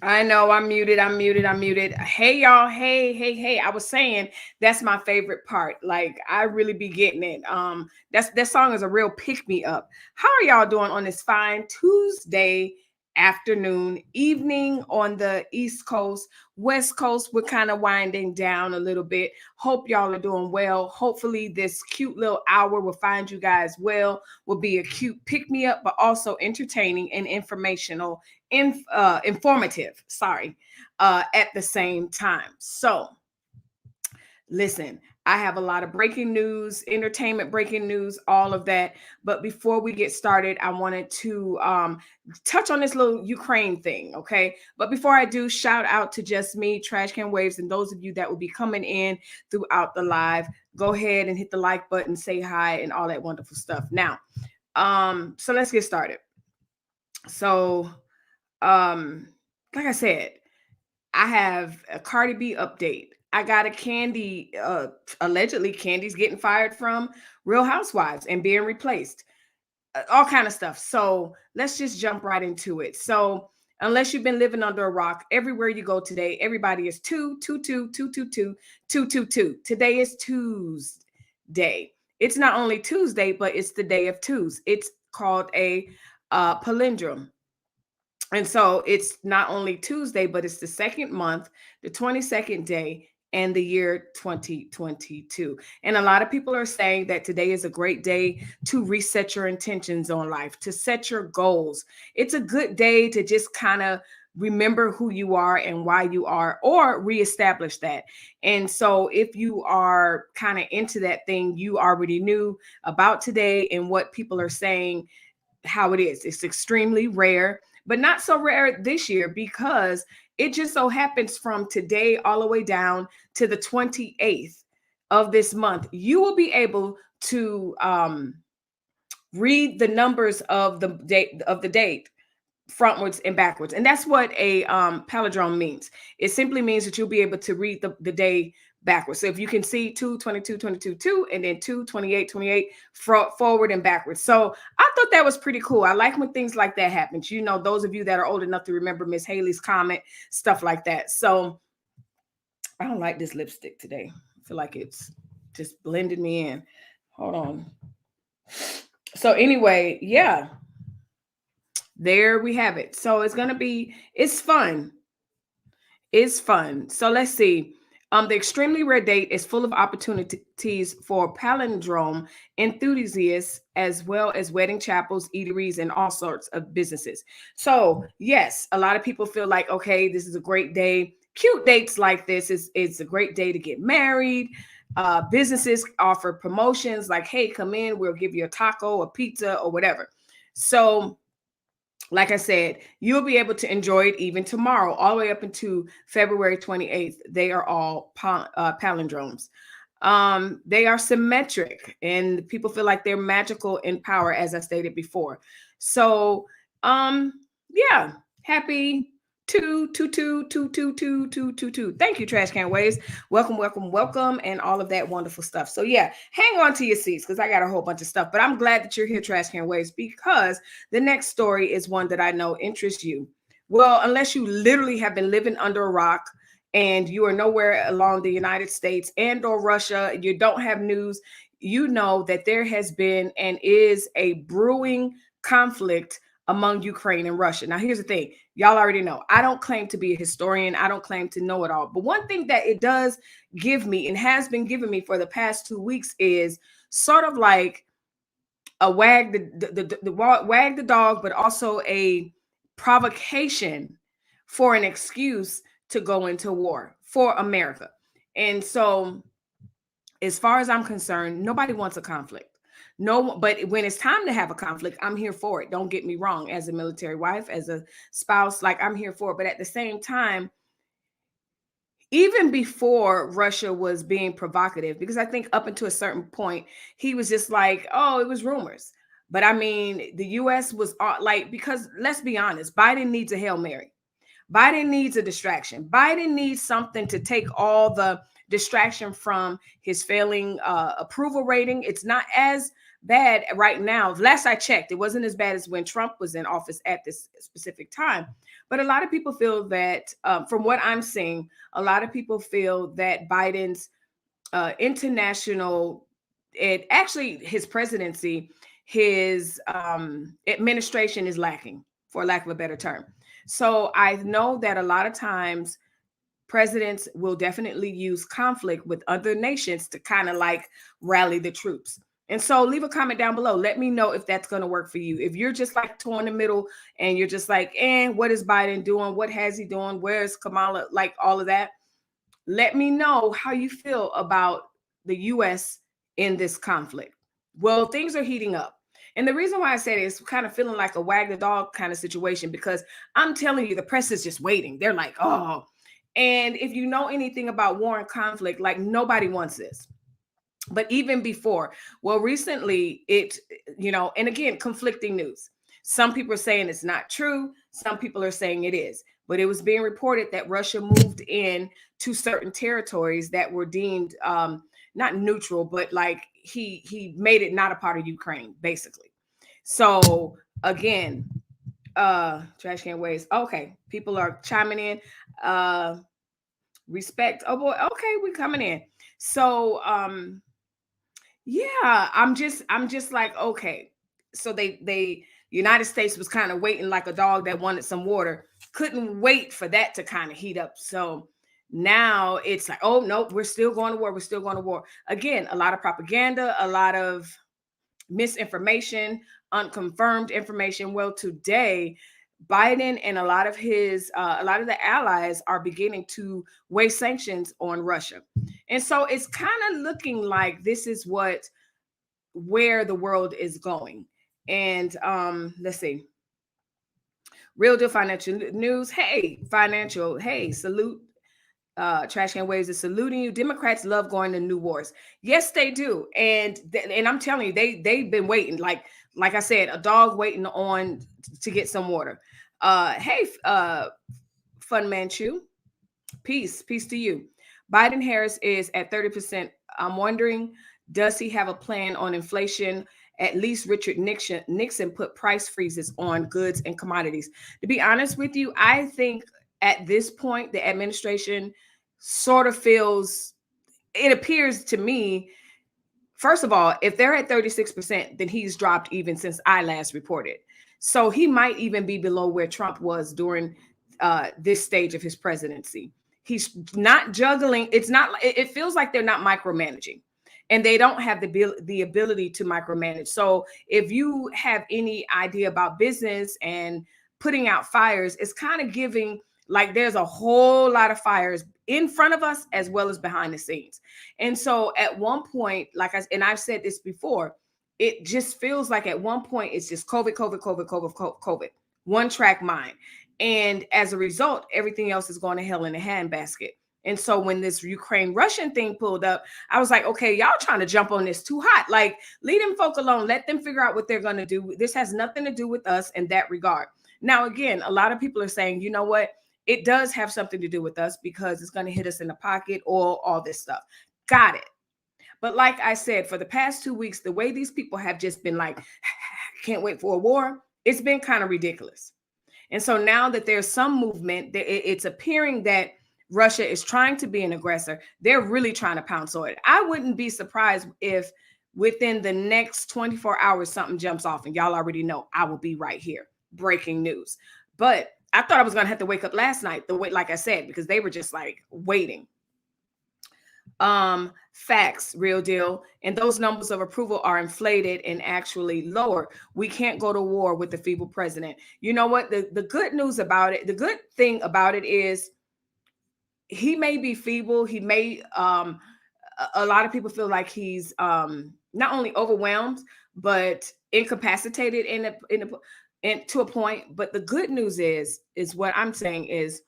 I know I'm muted. I'm muted. I'm muted. Hey y'all. Hey, hey, hey. I was saying that's my favorite part. Like I really be getting it. That song is a real pick me up. How are y'all doing on this fine Tuesday afternoon, evening on the East Coast? West Coast, we're kind of winding down a little bit. Hope y'all are doing well. Hopefully, this cute little hour will find you guys well, will be a cute pick me up, but also entertaining and informational informative, sorry, at the same time. So, listen, I have a lot of breaking news, entertainment breaking news, all of that. But before we get started, I wanted to touch on this little Ukraine thing, okay? But before I do, shout out to Just Me, Trash Can Waves, and those of you that will be coming in throughout the live. Go ahead and hit the like button, say hi, and all that wonderful stuff. Now, so let's get started. So, um, like I said, I have a Cardi B update. I got a Kandi, allegedly Candy's getting fired from Real Housewives and being replaced. All kind of stuff. So let's just jump right into it. So unless you've been living under a rock, everywhere you go today, everybody is 222 Today is Tuesday. It's not only Tuesday, but it's the day of twos. It's called a palindrome. And so it's not only Tuesday, but it's the second month, the 22nd day, and the year 2022. And a lot of people are saying that today is a great day to reset your intentions on life, to set your goals. It's a good day to just kind of remember who you are and why you are, or reestablish that. And so if you are kind of into that thing, you already knew about today and what people are saying, how it is. It's extremely rare, but not so rare this year because it just so happens from today all the way down to the 28th of this month, you will be able to read the numbers of the date frontwards and backwards. And that's what a palindrome means. It simply means that you'll be able to read the day backwards. So if you can see 2, 22, 22, 2, and then 2, 28, 28, forward and backwards. So I thought that was pretty cool. I like when things like that happens. You know, those of you that are old enough to remember Miss Haley's comment, stuff like that. So I don't like this lipstick today. I feel like it's just blended me in. Hold on. So anyway, yeah, there we have it. So it's fun. It's fun. So let's see. The extremely rare date is full of opportunities for palindrome enthusiasts as well as wedding chapels, eateries, and all sorts of businesses. So yes, a lot of people feel like, okay, this is a great day. Cute dates like this it's a great day to get married. Businesses offer promotions like, hey, come in, we'll give you a taco, a pizza, or whatever. So like I said, you'll be able to enjoy it even tomorrow, all the way up into February 28th. They are all palindromes. They are symmetric and people feel like they're magical in power, as I stated before. So, yeah, happy 222222222. Thank you, Trash Can Waves. Welcome, welcome, welcome, and all of that wonderful stuff. So yeah, hang on to your seats because I got a whole bunch of stuff. But I'm glad that you're here, Trash Can Waves, because the next story is one that I know interests you. Well, unless you literally have been living under a rock and you are nowhere along the United States and or Russia, you don't have news, you know that there has been and is a brewing conflict among Ukraine and Russia. Now, here's the thing. Y'all already know. I don't claim to be a historian. I don't claim to know it all. But one thing that it does give me and has been giving me for the past 2 weeks is sort of like a wag wag the dog, but also a provocation for an excuse to go into war for America. And so, as far as I'm concerned, nobody wants a conflict. No, but when it's time to have a conflict, I'm here for it. Don't get me wrong. As a military wife, as a spouse, like I'm here for it. But at the same time, even before Russia was being provocative, because I think up until a certain point, he was just like, oh, it was rumors. But I mean, the US was like, because let's be honest, Biden needs a Hail Mary. Biden needs a distraction. Biden needs something to take all the distraction from his failing approval rating. It's not as bad right now. Last I checked, it wasn't as bad as when Trump was in office at this specific time. But a lot of people feel that, from what I'm seeing, a lot of people feel that Biden's international, it actually his presidency, his administration is lacking, for lack of a better term. So I know that a lot of times presidents will definitely use conflict with other nations to kind of like rally the troops. And so leave a comment down below. Let me know if that's going to work for you. If you're just like torn in the middle and you're just like, what is Biden doing? What has he doing? Where's Kamala? Like all of that. Let me know how you feel about the U.S. in this conflict. Well, things are heating up. And the reason why I said it is kind of feeling like a wag the dog kind of situation, because I'm telling you, the press is just waiting. They're like, oh. And if you know anything about war and conflict, like nobody wants this. But even before, well, recently and again, conflicting news. Some people are saying it's not true. Some people are saying it is. But it was being reported that Russia moved in to certain territories that were deemed not neutral, but like he made it not a part of Ukraine, basically. So again, trash can waste. Okay, people are chiming in. Respect. Oh boy, okay, we coming in. So yeah, I'm just like, okay. So the United States was kind of waiting like a dog that wanted some water, couldn't wait for that to kind of heat up. So now it's like, oh no, we're still going to war. We're still going to war. Again, a lot of propaganda, a lot of misinformation, unconfirmed information. Well, today, Biden and a lot of the allies are beginning to weigh sanctions on Russia. And so it's kind of looking like this is where the world is going. And let's see. Real Deal Financial News. Hey, financial. Hey, salute. Trash Can Waves is saluting you. Democrats love going to new wars. Yes, they do. And I'm telling you, they've been waiting. Like I said, a dog waiting on to get some water. Hey, Fun Manchu. Peace to you. Biden Harris is at 30%. I'm wondering, does he have a plan on inflation? At least Richard Nixon put price freezes on goods and commodities. To be honest with you, I think at this point, the administration sort of feels, it appears to me, first of all, if they're at 36%, then he's dropped even since I last reported. So he might even be below where Trump was during this stage of his presidency. He's not juggling. It feels like they're not micromanaging. And they don't have the ability to micromanage. So if you have any idea about business and putting out fires, it's kind of giving like there's a whole lot of fires in front of us as well as behind the scenes. And so at one point, I've said this before, it just feels like at one point it's just COVID, one track mind. And as a result, everything else is going to hell in a handbasket. And so when this Ukraine-Russian thing pulled up, I was like, okay, y'all trying to jump on this too hot. Like, leave them folk alone. Let them figure out what they're going to do. This has nothing to do with us in that regard. Now, again, a lot of people are saying, you know what? It does have something to do with us because it's going to hit us in the pocket or all this stuff. Got it. But like I said, for the past 2 weeks, the way these people have just been like, can't wait for a war, it's been kind of ridiculous. And so now that there's some movement, it's appearing that Russia is trying to be an aggressor. They're really trying to pounce on it. I wouldn't be surprised if within the next 24 hours, something jumps off, and y'all already know I will be right here. Breaking news. But I thought I was going to have to wake up last night, like I said, because they were just like waiting. Facts, Real Deal. And those numbers of approval are inflated and actually lower. We can't go to war with the feeble president. You know what? The good news about it, the good thing about it is he may be feeble. He may, a lot of people feel like he's not only overwhelmed, but incapacitated to a point. But the good news is what I'm saying is,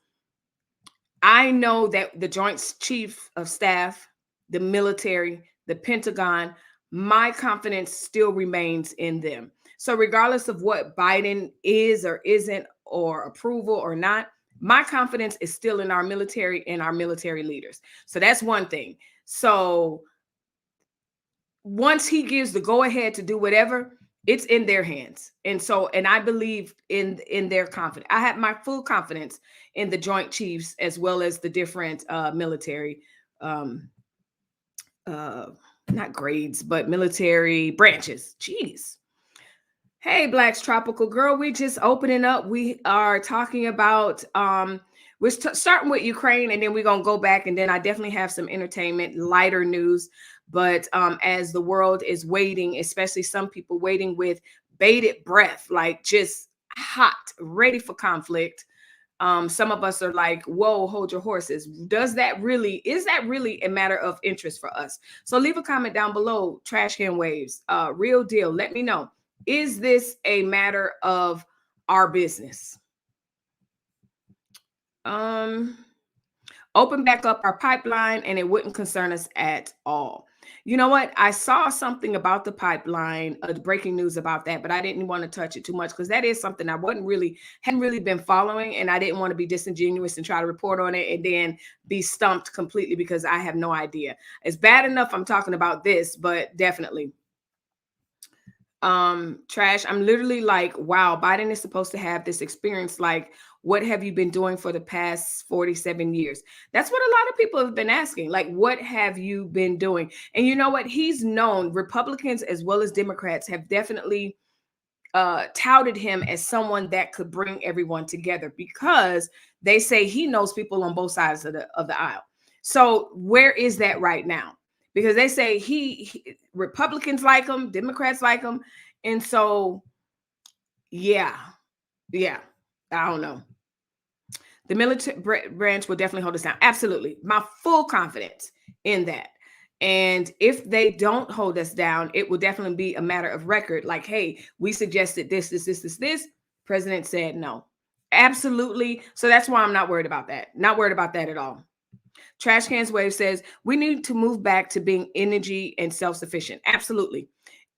I know that the Joint Chief of Staff, the military, the Pentagon, my confidence still remains in them. So regardless of what Biden is or isn't, or approval or not, my confidence is still in our military and our military leaders. So that's one thing. So once he gives the go ahead to do whatever, it's in their hands. And so, and I believe in their confidence. I have my full confidence in the Joint Chiefs as well as the different military um not grades, but military branches. Jeez. Hey, Black's Tropical Girl, we just opening up. We are talking about we're starting with Ukraine, and then we're gonna go back, and then I definitely have some entertainment, lighter news. But as the world is waiting, especially some people waiting with bated breath, like just hot, ready for conflict. Some of us are like, whoa, hold your horses. Is that really a matter of interest for us? So leave a comment down below, Trash Can Waves. Real deal. Let me know. Is this a matter of our business? Open back up our pipeline and it wouldn't concern us at all. You know what? I saw something about the pipeline, breaking news about that, but I didn't want to touch it too much because that is something I hadn't really been following, and I didn't want to be disingenuous and try to report on it and then be stumped completely because I have no idea. It's bad enough I'm talking about this, but definitely. Trash, I'm literally like, wow, Biden is supposed to have this experience. Like, what have you been doing for the past 47 years? That's what a lot of people have been asking. Like, what have you been doing? And you know what? He's known, Republicans as well as Democrats have definitely touted him as someone that could bring everyone together because they say he knows people on both sides of the aisle. So where is that right now? Because they say Republicans like him, Democrats like him. And so, yeah, I don't know. The military branch will definitely hold us down. Absolutely. My full confidence in that. And if they don't hold us down, it will definitely be a matter of record. Like, hey, we suggested this. President said no. Absolutely. So that's why I'm not worried about that. Not worried about that at all. Trash Cans Wave says, we need to move back to being energy and self-sufficient. Absolutely.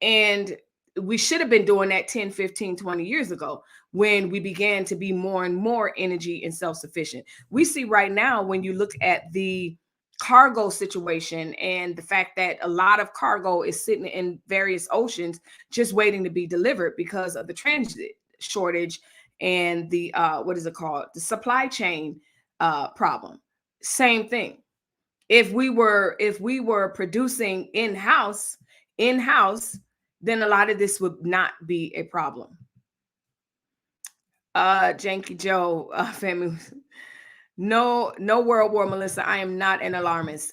And we should have been doing that 10, 15, 20 years ago when we began to be more and more energy and self-sufficient. We see right now when you look at the cargo situation and the fact that a lot of cargo is sitting in various oceans just waiting to be delivered because of the transit shortage and the the supply chain problem. Same thing. If we were producing in-house, then a lot of this would not be a problem. Janky Joe, family. No world war, Melissa. I am not an alarmist.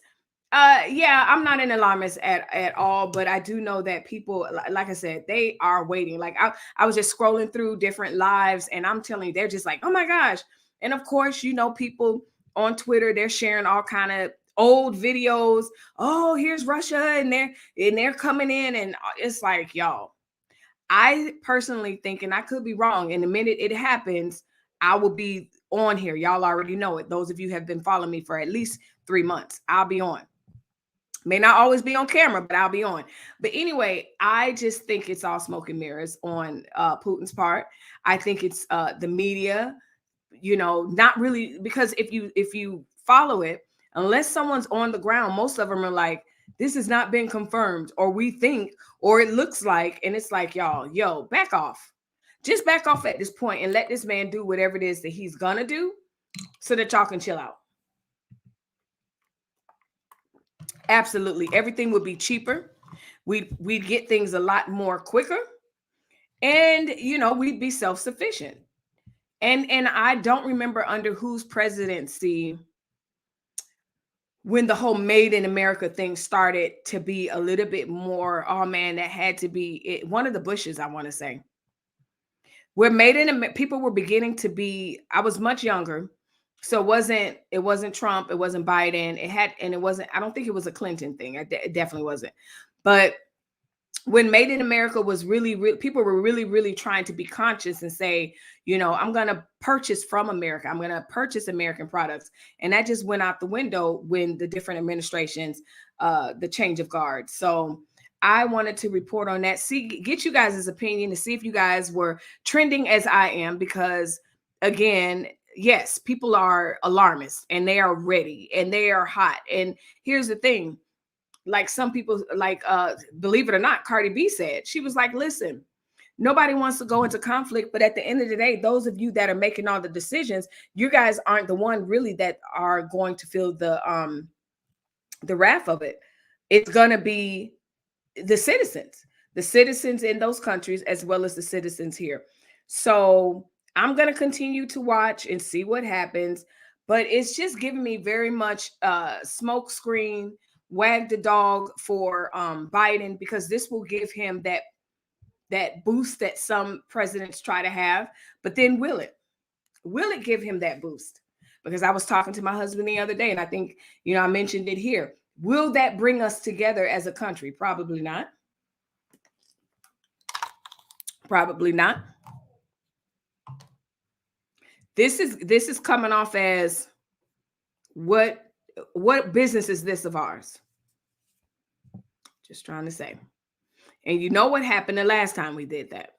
Yeah, I'm not an alarmist at all, but I do know that people, like I said, they are waiting. Like I was just scrolling through different lives, and I'm telling you, they're just like, oh my gosh. And of course, you know, people on Twitter, they're sharing all kind of old videos. Oh, here's Russia, and they're coming in, and it's like, y'all. I personally think, and I could be wrong, and the minute it happens, I will be on here. Y'all already know it. Those of you have been following me for at least 3 months. I'll be on. May not always be on camera, but I'll be on. But anyway, I just think it's all smoke and mirrors on Putin's part. I think it's the media, you know, not really, because if you follow it, unless someone's on the ground, most of them are like, this has not been confirmed, or we think, or it looks like, and it's like, y'all, yo, back off. Just back off at this point and let this man do whatever it is that he's gonna do so that y'all can chill out. Absolutely. Everything would be cheaper. We'd get things a lot more quicker. And you know, we'd be self-sufficient. And I don't remember under whose presidency when the whole Made in America thing started to be a little bit more, oh man, that had to be it. One of the Bushes, I want to say. Where people were beginning to be, I was much younger. So it wasn't Trump, it wasn't Biden, it wasn't, I don't think it was a Clinton thing. It definitely wasn't. But when Made in America was really, people were really trying to be conscious and say, you know, I'm going to purchase from America. I'm going to purchase American products. And that just went out the window when the different administrations, the change of guard. So I wanted to report on that, get you guys' opinion to see if you guys were trending as I am, because again, yes, people are alarmists and they are ready and they are hot. And here's the thing. like some people, like believe it or not, Cardi B said, she was like, listen, nobody wants to go into conflict, but at the end of the day, those of you that are making all the decisions, you guys aren't the one really that are going to feel the wrath of it. It's going to be the citizens in those countries, as well as the citizens here. So I'm going to continue to watch and see what happens, but it's just giving me very much smoke screen, wag the dog for Biden, because this will give him that boost that some presidents try to have. But then will it give him that boost? Because I was talking to my husband the other day, and I think, I mentioned it here. Will that bring us together as a country? Probably not. Probably not. This is coming off as what business is this of ours? Just trying to say. And you know what happened the last time we did that?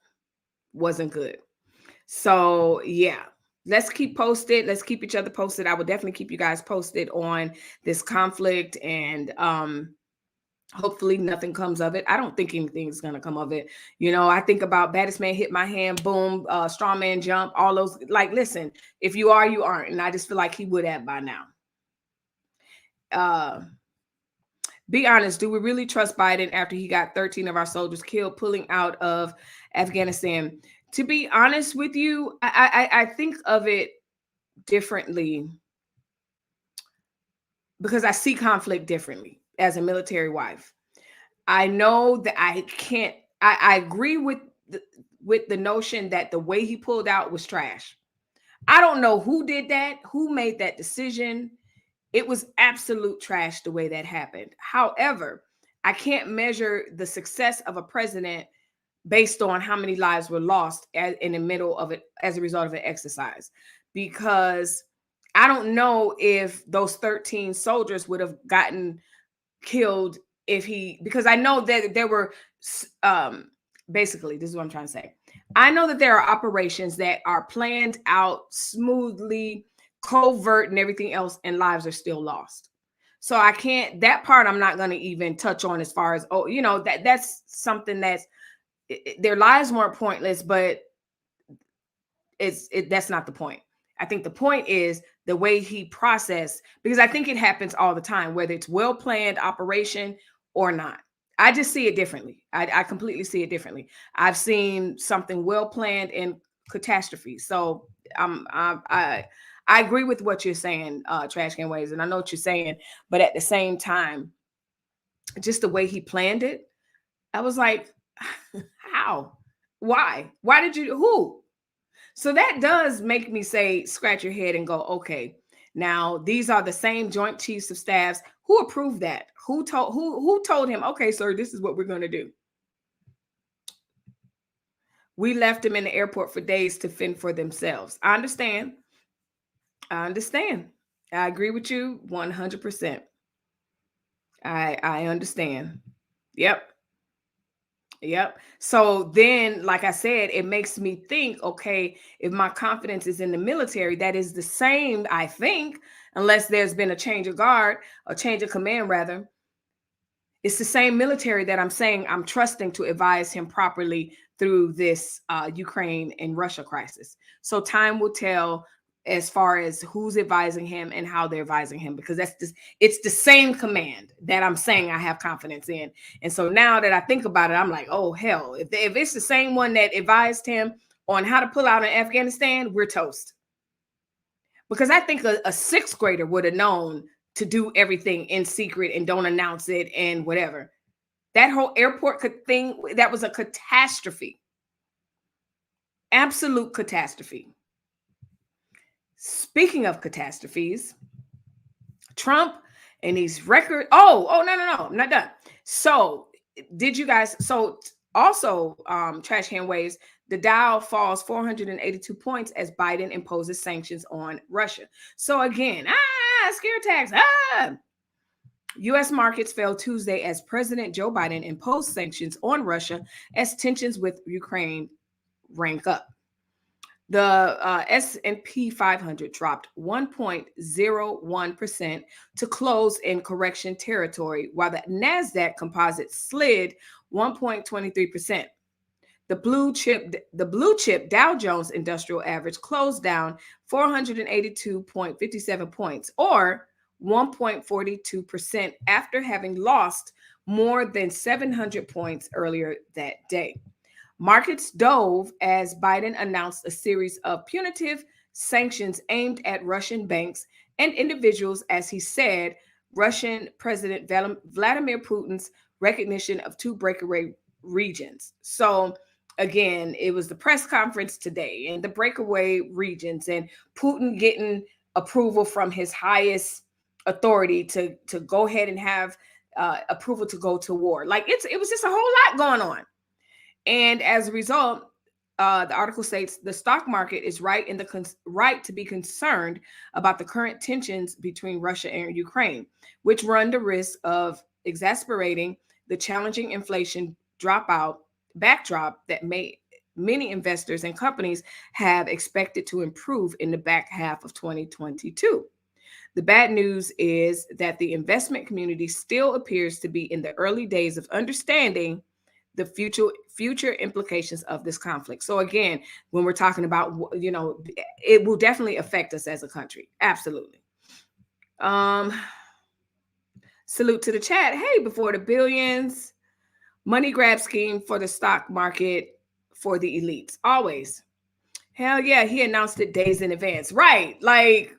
Wasn't good. So yeah, let's keep posted. Let's keep each other posted. I will definitely keep you guys posted on this conflict, and hopefully nothing comes of it. I don't think anything's going to come of it. I think about baddest man hit my hand, boom, straw man jump, all those. Like, listen, if you are, you aren't. And I just feel like he would have by now. Be honest, do we really trust Biden after he got 13 of our soldiers killed pulling out of Afghanistan? To be honest with you, I think of it differently, because I see conflict differently as a military wife. I know that I agree with the notion that the way he pulled out was trash. I don't know who did that, who made that decision. It was absolute trash the way that happened. However, I can't measure the success of a president based on how many lives were lost in the middle of it as a result of an exercise, because I don't know if those 13 soldiers would have gotten killed because I know that there were basically, this is what I'm trying to say. I know that there are operations that are planned out smoothly, covert and everything else, and lives are still lost. So that part I'm not going to even touch on, as far as, that's something that's, their lives weren't pointless, but that's not the point. I think the point is the way he processed, because I think it happens all the time, whether it's well-planned operation or not. I just see it differently. I completely see it differently. I've seen something well-planned and catastrophe. So I agree with what you're saying, Trash Can Ways, and I know what you're saying, but at the same time, just the way he planned it, I was like, how? Why? Why did you? Who? So that does make me say, scratch your head and go, okay, now these are the same Joint Chiefs of Staffs. Who approved that? Who told him, okay, sir, this is what we're going to do? We left them in the airport for days to fend for themselves. I understand. I agree with you 100%. I understand. Yep. So then, like I said, it makes me think, okay, if my confidence is in the military, that is the same, I think, unless there's been a change of guard, a change of command, rather. It's the same military that I'm saying I'm trusting to advise him properly through this Ukraine and Russia crisis. So time will tell as far as who's advising him and how they're advising him, because it's the same command that I'm saying I have confidence in. And so now that I think about it, I'm like, oh hell, if it's the same one that advised him on how to pull out in Afghanistan, we're toast. Because I think a sixth grader would have known to do everything in secret and don't announce it and whatever. That whole airport thing, that was a catastrophe. Absolute catastrophe. Speaking of catastrophes, Trump and these record. No, I'm not done. So did you guys? So also, Trash Can Waves, the Dow falls 482 points as Biden imposes sanctions on Russia. So again, scare tags. U.S. markets fell Tuesday as President Joe Biden imposed sanctions on Russia as tensions with Ukraine rank up. The S&P 500 dropped 1.01% to close in correction territory, while the NASDAQ composite slid 1.23%. The blue chip Dow Jones Industrial Average closed down 482.57 points, or 1.42%, after having lost more than 700 points earlier that day. Markets dove as Biden announced a series of punitive sanctions aimed at Russian banks and individuals, as he said, Russian President Vladimir Putin's recognition of two breakaway regions. So, again, it was the press conference today and the breakaway regions, and Putin getting approval from his highest authority to go ahead and have approval to go to war. Like it was just a whole lot going on. And as a result, the article states the stock market is right to be concerned about the current tensions between Russia and Ukraine, which run the risk of exacerbating the challenging inflation backdrop that many investors and companies have expected to improve in the back half of 2022. The bad news is that the investment community still appears to be in the early days of understanding the future implications of this conflict. So again, when we're talking about, it will definitely affect us as a country. Absolutely. Salute to the chat. Hey, before the billions, money grab scheme for the stock market for the elites. Always. Hell yeah, he announced it days in advance. Right. Like,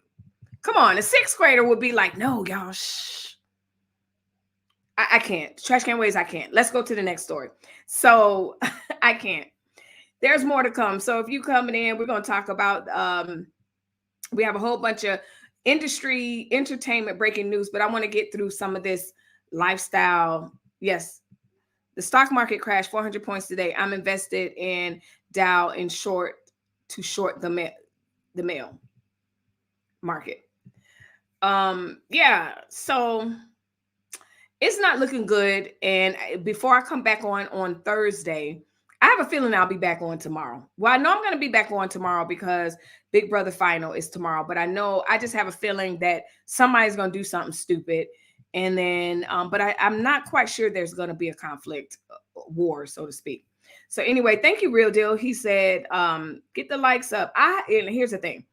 come on, a sixth grader would be like, no, y'all, shh. I can't. Trash can ways, I can't. Let's go to the next story. So I can't. There's more to come. So if you coming in, we're going to talk about, we have a whole bunch of industry, entertainment, breaking news, but I want to get through some of this lifestyle. Yes. The stock market crashed 400 points today. I'm invested in Dow to short the mail market. Yeah. So it's not looking good. And before I come back on Thursday, I have a feeling I'll be back on tomorrow. Well, I know I'm going to be back on tomorrow because Big Brother Final is tomorrow. But I just have a feeling that somebody's going to do something stupid. And then, but I'm not quite sure there's going to be a conflict, war, so to speak. So anyway, thank you, Real Deal. He said, get the likes up. And here's the thing.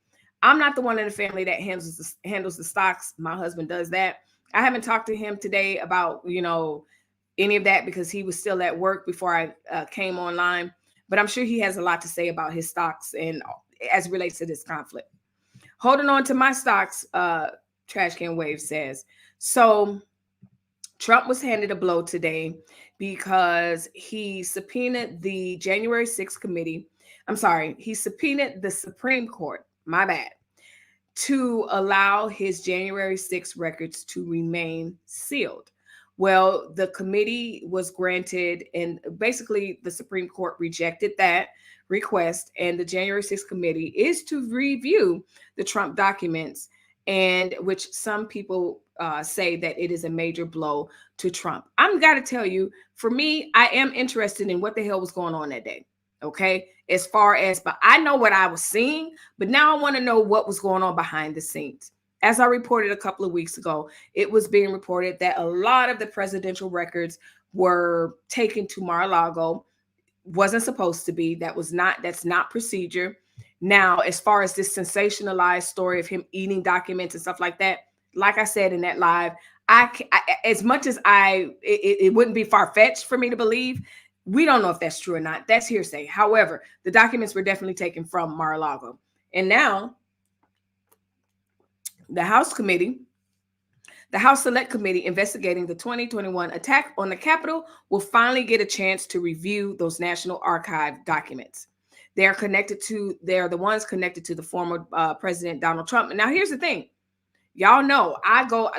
I'm not the one in the family that handles the stocks. My husband does that. I haven't talked to him today about, any of that because he was still at work before I came online. But I'm sure he has a lot to say about his stocks and as it relates to this conflict. Holding on to my stocks, Trash Can Wave says. So Trump was handed a blow today because he subpoenaed the January 6th committee. I'm sorry, he subpoenaed the Supreme Court. My bad. To allow his January 6th records to remain sealed. Well, the committee was granted, and basically the Supreme Court rejected that request, and the January 6th committee is to review the Trump documents, and which some people say that it is a major blow to Trump. I'm got to tell you, for me, I am interested in what the hell was going on that day. Okay, as far as, but I know what I was seeing, but now I want to know what was going on behind the scenes. As I reported a couple of weeks ago, it was being reported that a lot of the presidential records were taken to Mar-a-Lago. Wasn't supposed to be. That's not procedure. Now, as far as this sensationalized story of him eating documents and stuff like that, like I said in that live, as much as it wouldn't be far-fetched for me to believe. We don't know if that's true or not. That's hearsay. However, the documents were definitely taken from Mar-a-Lago. And now the House Select Committee investigating the 2021 attack on the Capitol will finally get a chance to review those National Archive documents. They are the ones connected to the former President Donald Trump. And now here's the thing. Y'all know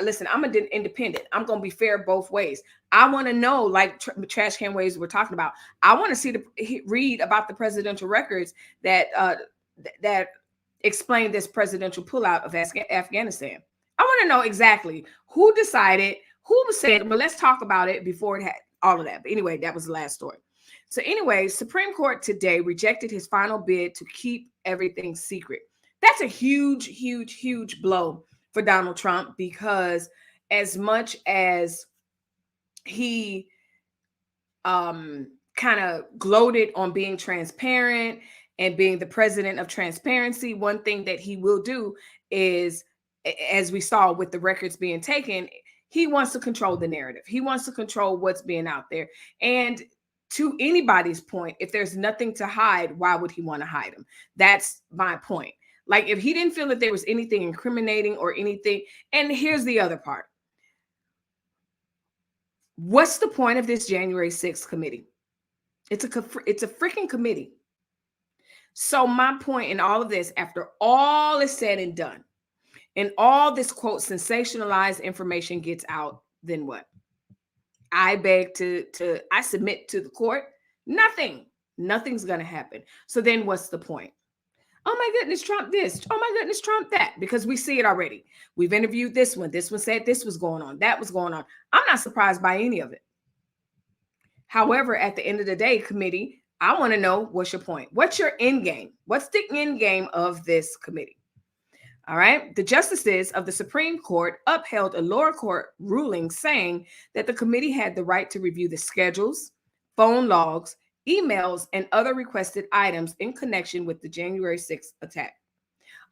listen, I'm an independent. I'm going to be fair both ways. I want to know, like Trash Can Waves we're talking about. I want to read about the presidential records that explain this presidential pullout of Afghanistan. I want to know exactly who decided, who said, well, let's talk about it before it had all of that. But anyway, that was the last story. So anyway, Supreme Court today rejected his final bid to keep everything secret. That's a huge, huge, huge blow for Donald Trump, because as much as he kind of gloated on being transparent and being the president of transparency, one thing that he will do is, as we saw with the records being taken, he wants to control the narrative. He wants to control what's being out there. And to anybody's point, if there's nothing to hide, why would he want to hide them? That's my point. Like, if he didn't feel that there was anything incriminating or anything, and here's the other part. What's the point of this January 6th committee? It's a freaking committee. So my point in all of this, after all is said and done, and all this, quote, sensationalized information gets out, then what? I beg I submit to the court. Nothing's going to happen. So then what's the point? Oh my goodness, Trump this. Oh my goodness, Trump that. Because we see it already. We've interviewed this one. This one said this was going on. That was going on. I'm not surprised by any of it. However, at the end of the day, committee, I want to know, what's your point? What's your end game? What's the end game of this committee? All right. The justices of the Supreme Court upheld a lower court ruling saying that the committee had the right to review the schedules, phone logs, emails, and other requested items in connection with the January 6th attack.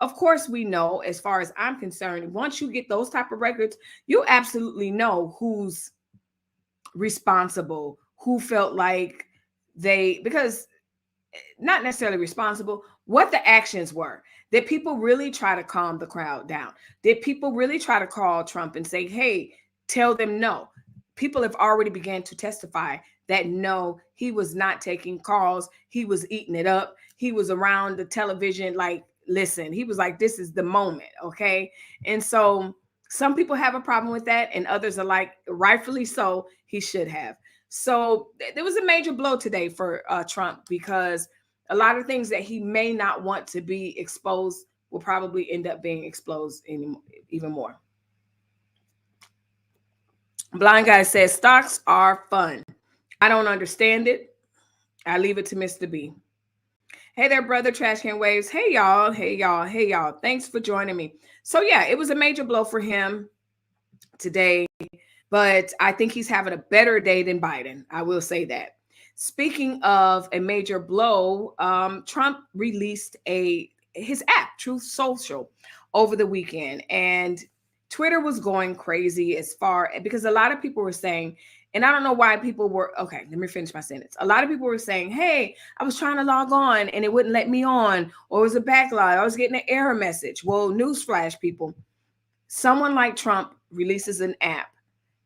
Of course, we know, as far as I'm concerned, once you get those type of records, you absolutely know who's responsible, who felt like because not necessarily responsible, what the actions were. Did people really try to calm the crowd down? Did people really try to call Trump and say, hey, tell them no? People have already began to testify that no, he was not taking calls. He was eating it up. He was around the television like, listen, he was like, this is the moment, okay? And so some people have a problem with that, and others are like, rightfully so, he should have. So there was a major blow today for Trump, because a lot of things that he may not want to be exposed will probably end up being exposed even more. Blind Guy says, stocks are fun. I don't understand it. I leave it to Mr. B. Hey there, brother, Trash Can Waves. Hey, y'all. Hey, y'all. Hey, y'all. Thanks for joining me. So, yeah, it was a major blow for him today, but I think he's having a better day than Biden. I will say that. Speaking of a major blow, Trump released his app, Truth Social, over the weekend, and Twitter was going crazy because a lot of people were saying, and I don't know why people were, okay, let me finish my sentence. A lot of people were saying, hey, I was trying to log on and it wouldn't let me on, or it was a backlog. I was getting an error message. Well, newsflash, people, someone like Trump releases an app.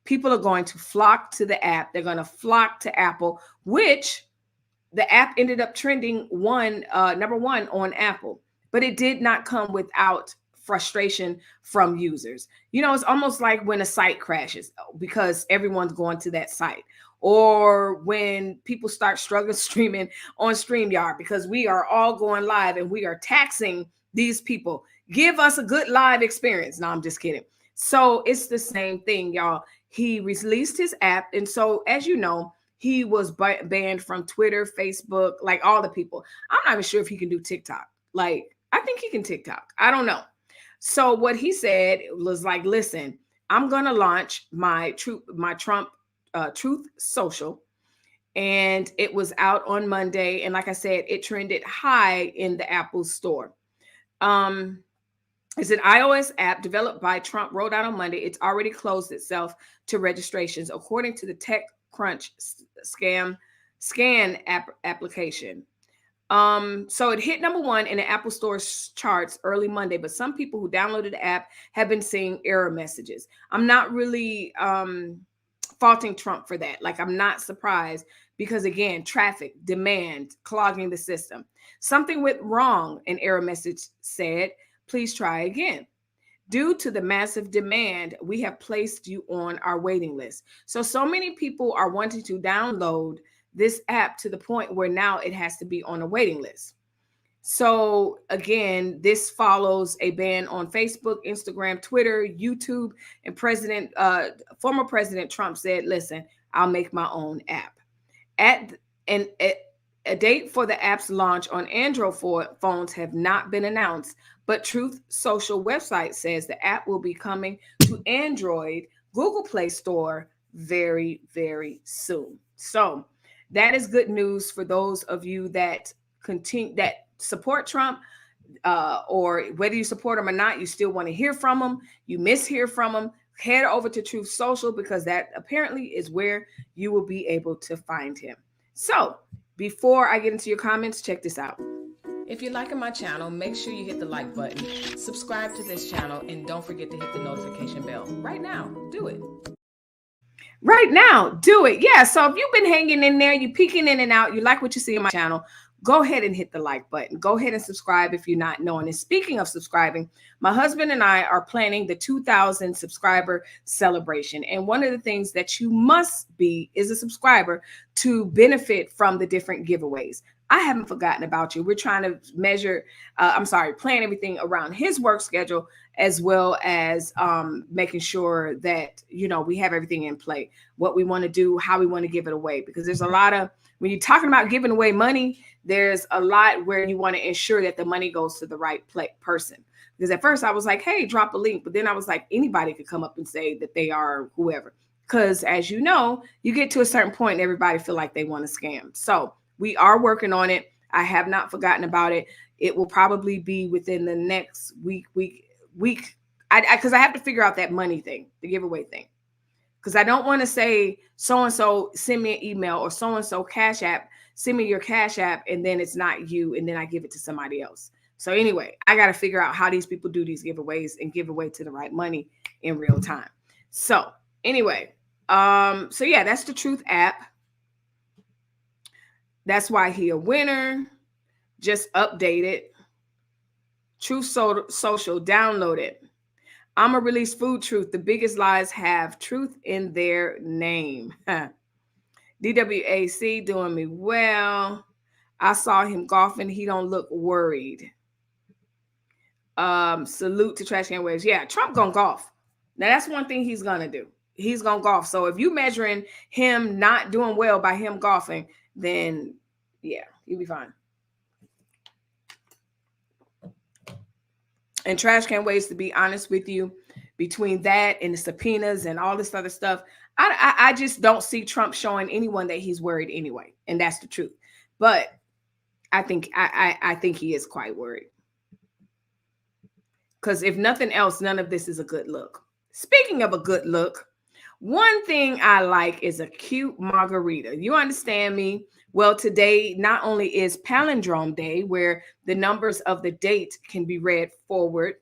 People are going to flock to the app. They're going to flock to Apple, which the app ended up trending number one on Apple, but it did not come without frustration from users. You know, it's almost like when a site crashes because everyone's going to that site, or when people start struggling streaming on StreamYard because we are all going live and we are taxing these people. Give us a good live experience. No, I'm just kidding. So it's the same thing, y'all. He released his app. And so, as you know, he was banned from Twitter, Facebook, like all the people. I'm not even sure if he can do TikTok. Like, I think he can TikTok. I don't know. So what he said was like, listen, I'm going to launch my Trump Truth Social. And it was out on Monday. And like I said, it trended high in the Apple store. It's an iOS app developed by Trump, rolled out on Monday. It's already closed itself to registrations, according to the TechCrunch scan application. So it hit number one in the Apple Store charts early Monday, but some people who downloaded the app have been seeing error messages. I'm not really faulting Trump for that. Like, I'm not surprised because, again, traffic, demand, clogging the system. Something went wrong, an error message said. Please try again. Due to the massive demand, we have placed you on our waiting list. So many people are wanting to download this app to the point where now it has to be on a waiting list. So again, this follows a ban on Facebook, Instagram, Twitter, YouTube, and former President Trump said, listen, I'll make my own app. and a date for the app's launch on Android phones have not been announced, but Truth Social website says the app will be coming to Android Google Play Store very, very soon. So that is good news for those of you that support Trump, or whether you support him or not, you still want to hear from him. You mishear from him. Head over to Truth Social, because that apparently is where you will be able to find him. So before I get into your comments, check this out. If you're liking my channel, make sure you hit the like button, subscribe to this channel, and don't forget to hit the notification bell. Right now, do it. Right now, do it. Yeah, so if you've been hanging in there, you peeking in and out, you like what you see on my channel, go ahead and hit the like button. Go ahead and subscribe if you're not knowing. And speaking of subscribing, my husband and I are planning the 2,000 subscriber celebration. And one of the things that you must be is a subscriber to benefit from the different giveaways. I haven't forgotten about you. We're trying to plan everything around his work schedule, as well as making sure that, we have everything in play, what we want to do, how we want to give it away. Because there's a lot of, when you're talking about giving away money, there's a lot where you want to ensure that the money goes to the right person. Because at first I was like, hey, drop a link. But then I was like, anybody could come up and say that they are whoever. Because as you know, you get to a certain point and everybody feel like they want to scam. So we are working on it. I have not forgotten about it. It will probably be within the next week. Because I have to figure out that money thing, the giveaway thing. Because I don't want to say so-and-so send me an email, or so-and-so Cash App, send me your Cash App, and then it's not you, and then I give it to somebody else. So anyway, I got to figure out how these people do these giveaways and give away to the right money in real time. So anyway, so yeah, that's the Truth app. That's why he a winner. Just update it. Truth Social, download it. I'ma release food truth. The biggest lies have truth in their name. DWAC doing me well. I saw him golfing. He don't look worried. Salute to Trash Can Waves. Yeah, Trump gonna golf. Now that's one thing he's gonna do. He's gonna golf. So if you measuring him not doing well by him golfing, then yeah, you'll be fine. And Trash Can Waves, to be honest with you, between that and the subpoenas and all this other stuff, I just don't see Trump showing anyone that he's worried anyway. And that's the truth. But I think he is quite worried. Because if nothing else, none of this is a good look. Speaking of a good look, one thing I like is a cute margarita. You understand me? Well, today not only is Palindrome Day, where the numbers of the date can be read forward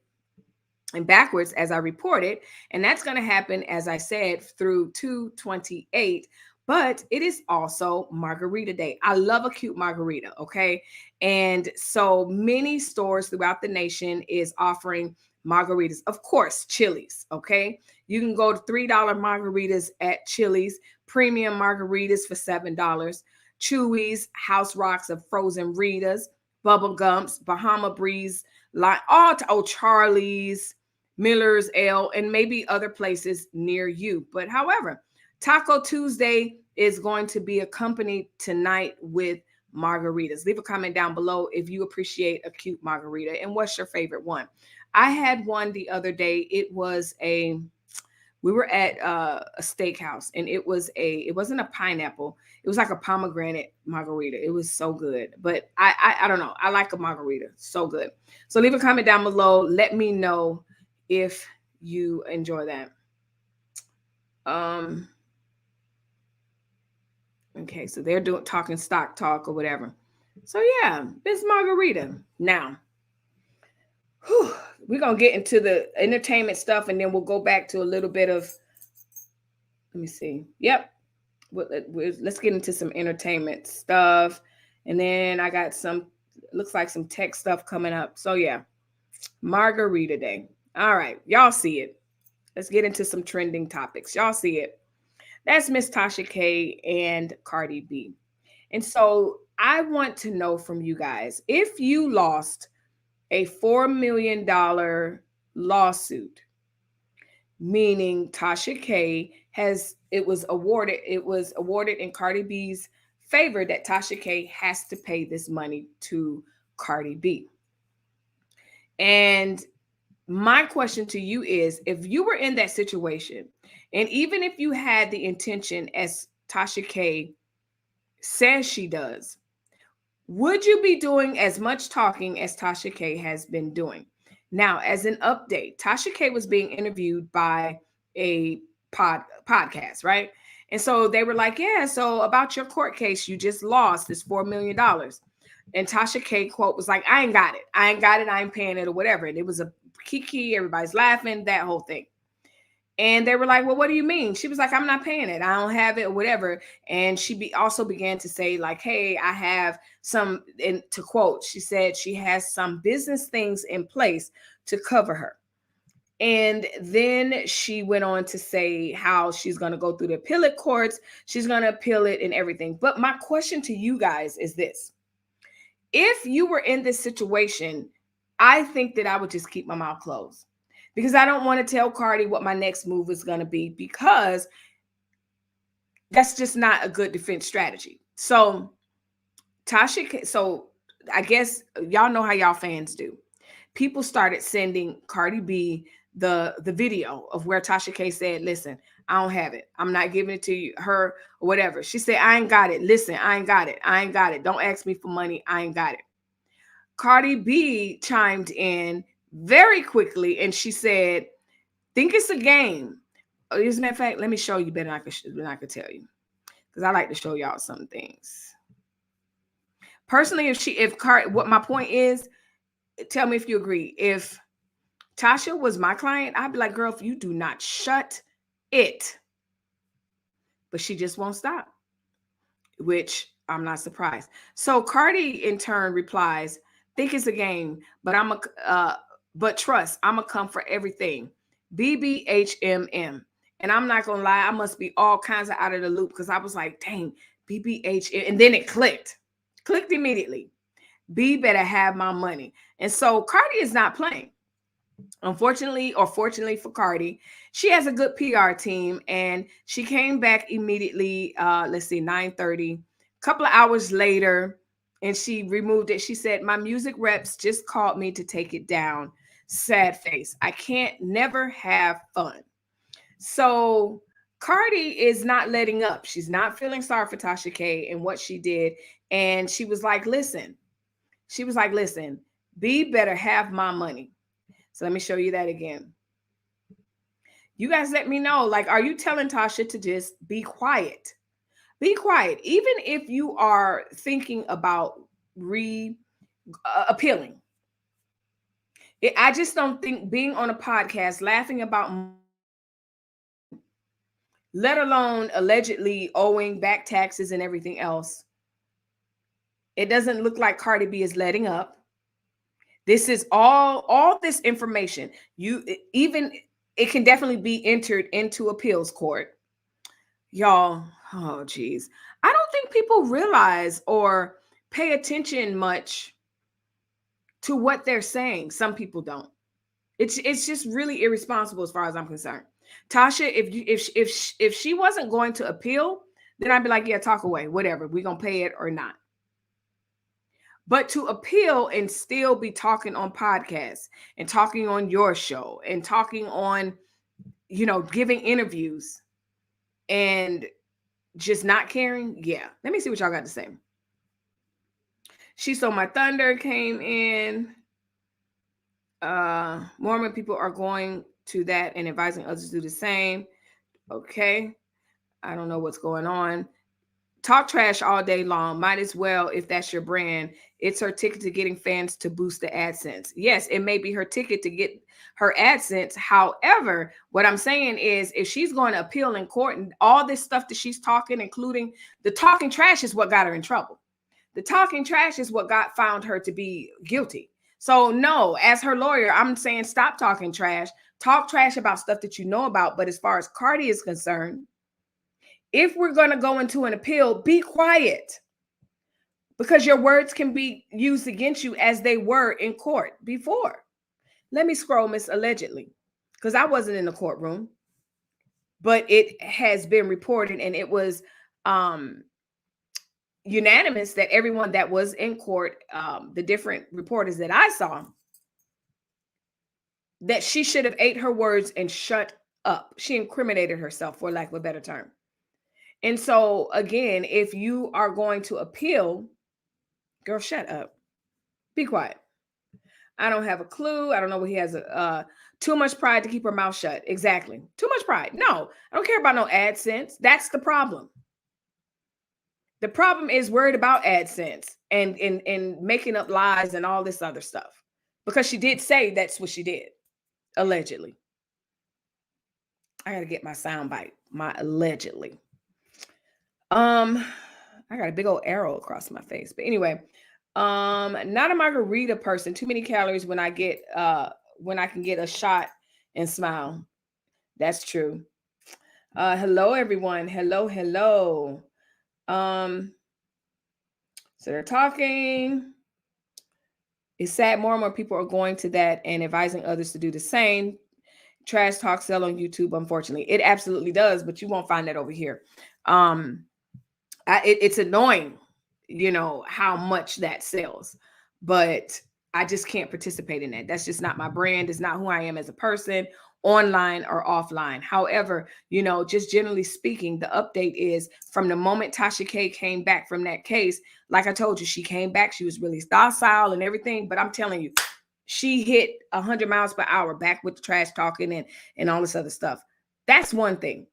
and backwards as I reported, and that's going to happen, as I said, through 2/28. But it is also Margarita Day. I love a cute margarita, okay? And so many stores throughout the nation is offering margaritas. Of course, Chili's, okay? You can go to $3 margaritas at Chili's, premium margaritas for $7, Chewy's, House Rocks of frozen Ritas, Bubble Gumps, Bahama Breeze, Charlie's, Miller's Ale, and maybe other places near you. But however, Taco Tuesday is going to be accompanied tonight with margaritas. Leave a comment down below if you appreciate a cute margarita and what's your favorite one. I had one the other day. We were at a steakhouse, and it wasn't a pineapple. It was like a pomegranate margarita. It was so good. But I don't know. I like a margarita. So good. So leave a comment down below. Let me know if you enjoy that. Okay, so they're talking stock talk or whatever. So yeah, this margarita. Now, we're going to get into the entertainment stuff, and then we'll go back to a little bit of, let me see. Yep. Let's get into some entertainment stuff. And then I got looks like some tech stuff coming up. So yeah, Margarita Day. All right, y'all see it. Let's get into some trending topics. Y'all see it. That's Miss Tasha K and Cardi B. And so I want to know from you guys, if you lost a $4 million lawsuit, meaning Tasha K was awarded in Cardi B's favor that Tasha K has to pay this money to Cardi B. And my question to you is, if you were in that situation, and even if you had the intention as Tasha K says she does, would you be doing as much talking as Tasha K has been doing? Now, as an update, Tasha K was being interviewed by a podcast, right? And so they were like, yeah, so about your court case, you just lost this $4 million. And Tasha K quote was like, I ain't got it. I ain't got it. I ain't paying it or whatever. And it was a kiki. Everybody's laughing, that whole thing. And they were like, well, what do you mean? She was like, I'm not paying it. I don't have it or whatever. And she also began to say like, hey, I have some, and to quote, she said she has some business things in place to cover her. And then she went on to say how she's going to go through the appellate courts. She's going to appeal it and everything. But my question to you guys is this. If you were in this situation, I think that I would just keep my mouth closed, because I don't want to tell Cardi what my next move is going to be, because that's just not a good defense strategy. So I guess y'all know how y'all fans do. People started sending Cardi B the video of where Tasha K said, listen, I don't have it. I'm not giving it to her or whatever. She said, I ain't got it. Listen, I ain't got it. I ain't got it. Don't ask me for money. I ain't got it. Cardi B chimed in very quickly and she said, think it's a game. As a matter of fact, let me show you better than I could tell you, because I like to show y'all some things. Personally, what my point is, tell me if you agree. If Tasha was my client, I'd be like, girl, if you do not shut it. But she just won't stop, which I'm not surprised. So Cardi in turn replies, think it's a game, but trust, I'm gonna come for everything. BBHMM. And I'm not gonna lie, I must be all kinds of out of the loop, because I was like, dang, BBHM. And then it clicked immediately. B better have my money. And so Cardi is not playing. Unfortunately, or fortunately for Cardi, she has a good PR team, and she came back immediately. Let's see, 9:30. A couple of hours later, and she removed it. She said, my music reps just called me to take it down. Sad face. I can't never have fun. So Cardi is not letting up. She's not feeling sorry for Tasha K and what she did. And she was like, listen, B better have my money. So let me show you that again. You guys let me know, like, are you telling Tasha to just be quiet? Be quiet. Even if you are thinking about appealing. I just don't think being on a podcast laughing about, let alone allegedly owing back taxes and everything else, it doesn't look like Cardi B is letting up. This is all this information. It can definitely be entered into appeals court. Y'all, oh geez. I don't think people realize or pay attention much to what they're saying. Some people don't. It's just really irresponsible as far as I'm concerned. Tasha, if she wasn't going to appeal, then I'd be like, yeah, talk away, whatever. We're gonna pay it or not. But to appeal and still be talking on podcasts and talking on your show and talking on, giving interviews and just not caring. Yeah. Let me see what y'all got to say. She Stole My Thunder came in. Mormon people are going to that and advising others to do the same. Okay. I don't know what's going on. Talk trash all day long. Might as well, if that's your brand. It's her ticket to getting fans to boost the AdSense. Yes, it may be her ticket to get her AdSense. However, what I'm saying is, if she's going to appeal in court and all this stuff that she's talking, including the talking trash, is what got her in trouble. The talking trash is what found her to be guilty. So no, as her lawyer, I'm saying stop talking trash. Talk trash about stuff that you know about. But as far as Cardi is concerned, if we're going to go into an appeal, be quiet, because your words can be used against you as they were in court before. Let me scroll, Miss Allegedly, because I wasn't in the courtroom, but it has been reported, and it was, unanimous that everyone that was in court, the different reporters that I saw, that she should have ate her words and shut up. She incriminated herself, for lack of a better term. And so again, if you are going to appeal, girl, shut up. Be quiet. I don't have a clue. I don't know what he has too much pride to keep her mouth shut. Exactly. Too much pride. No, I don't care about no AdSense. That's the problem. The problem is worried about AdSense and making up lies and all this other stuff. Because she did say that's what she did, allegedly. I gotta get my sound bite. My allegedly. I got a big old arrow across my face. But anyway, not a margarita person. Too many calories when I can get a shot and smile. That's true. Hello, everyone. Hello. So they're talking. It's sad more and more people are going to that and advising others to do the same. Trash talk sell on YouTube, unfortunately. It absolutely does, but you won't find that over here. It's annoying, how much that sells, but I just can't participate in that. That's just not my brand. It's not who I am as a person, online or offline. However, just generally speaking, the update is from the moment Tasha K came back from that case. Like I told you, she came back. She was really docile and everything, but I'm telling you, she hit 100 miles per hour back with the trash talking and all this other stuff. That's one thing.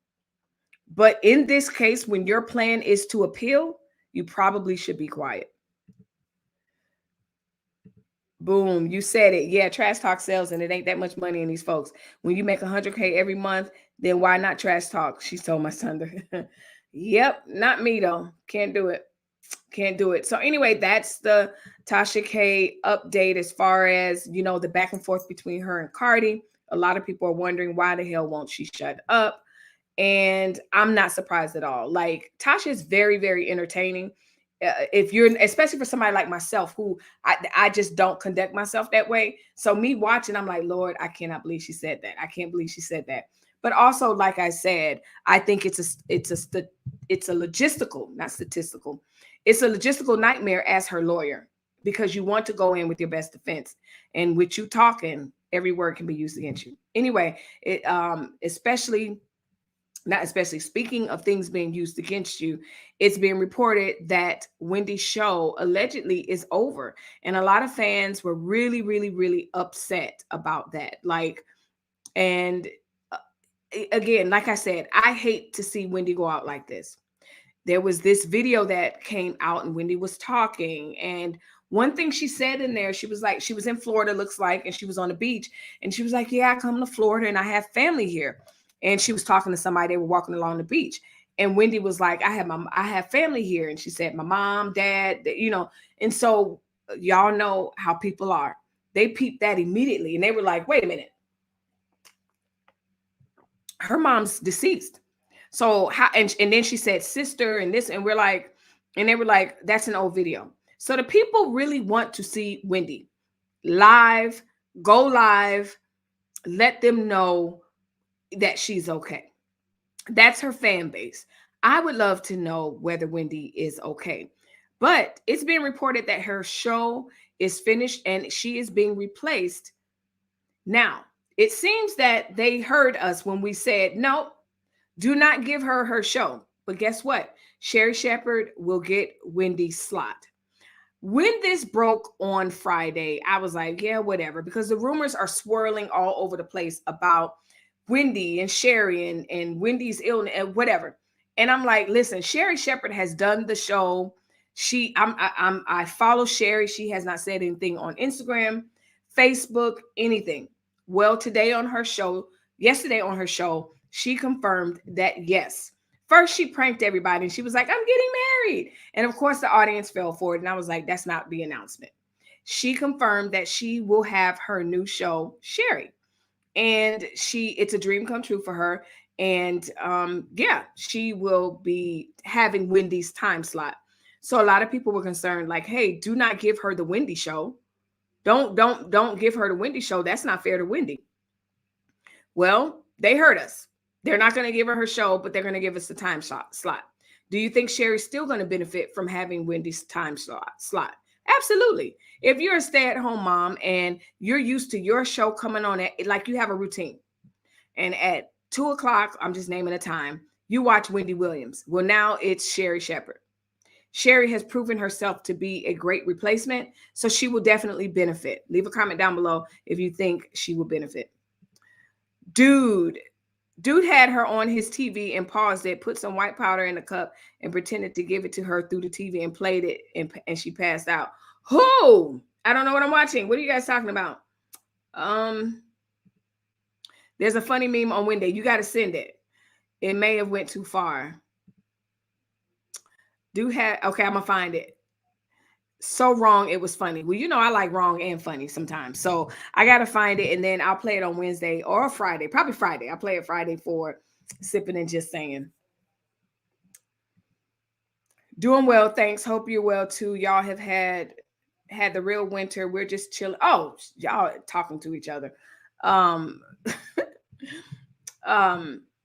But in this case, when your plan is to appeal, you probably should be quiet. Boom, you said it. Yeah, trash talk sells, and it ain't that much money in these folks. When you make 100K every month, then why not trash talk? She told my son. Yep, not me though. Can't do it. Can't do it. So anyway, that's the Tasha K update as far as, the back and forth between her and Cardi. A lot of people are wondering why the hell won't she shut up? And I'm not surprised at all. Like, Tasha is very, very entertaining. If you're, especially for somebody like myself, who I just don't conduct myself that way. So me watching, I'm like, Lord, I cannot believe she said that. I can't believe she said that. But also, like I said, I think it's a logistical, not statistical. It's a logistical nightmare as her lawyer, because you want to go in with your best defense, and with you talking, every word can be used against you. Anyway, speaking of things being used against you, it's being reported that Wendy's show allegedly is over. And a lot of fans were really, really, really upset about that. And again, like I said, I hate to see Wendy go out like this. There was this video that came out and Wendy was talking. And one thing she said in there, she was like, she was in Florida, looks like, and she was on the beach. And she was like, yeah, I come to Florida and I have family here. And she was talking to somebody, they were walking along the beach. And Wendy was like, I have family here. And she said, my mom, dad, and so y'all know how people are. They peeped that immediately. And they were like, wait a minute. Her mom's deceased. So how, and then she said sister and this, and they were like, that's an old video. So the people really want to see Wendy live, go live, let them know that she's okay. That's her fan base. I would love to know whether Wendy is okay. But it's being reported that her show is finished and she is being replaced. Now, it seems that they heard us when we said, no, do not give her her show. But guess what? Sherri Shepherd will get Wendy's slot. When this broke on Friday, I was like, yeah, whatever, because the rumors are swirling all over the place about Wendy and Sherri and Wendy's illness and whatever. And I'm like, listen, Sherri Shepherd has done the show. I follow Sherri. She has not said anything on Instagram, Facebook, anything. Well, yesterday on her show, she confirmed that yes. First, she pranked everybody and she was like, I'm getting married. And of course, the audience fell for it. And I was like, that's not the announcement. She confirmed that she will have her new show, Sherri. And it's a dream come true for her. And she will be having Wendy's time slot. So a lot of people were concerned, like, hey, do not give her the Wendy show. Don't give her the Wendy show. That's not fair to Wendy. Well, they heard us. They're not going to give her show, but they're going to give us the time slot. Do you think Sherri's still going to benefit from having Wendy's time slot? Absolutely. If you're a stay-at-home mom and you're used to your show coming on at, like, you have a routine, and at 2 o'clock, I'm just naming a time, you watch Wendy Williams. Well, now it's Sherri Shepherd. Sherri has proven herself to be a great replacement, so she will definitely benefit. Leave a comment down below if you think she will benefit. Dude had her on his TV and paused it, put some white powder in a cup and pretended to give it to her through the TV and played it, and she passed out. Who? I don't know what I'm watching. What are you guys talking about? There's a funny meme on Wendy. You got to send it. It may have went too far. Okay, I'm going to find it. So wrong, it was funny. Well, you know, I like wrong and funny sometimes. So I got to find it, and then I'll play it on Wednesday or Friday. Probably Friday. I'll play it Friday for Sipping and Just Saying. Doing well, thanks. Hope you're well too. Y'all have had the real winter. We're just chilling. Oh, y'all talking to each other.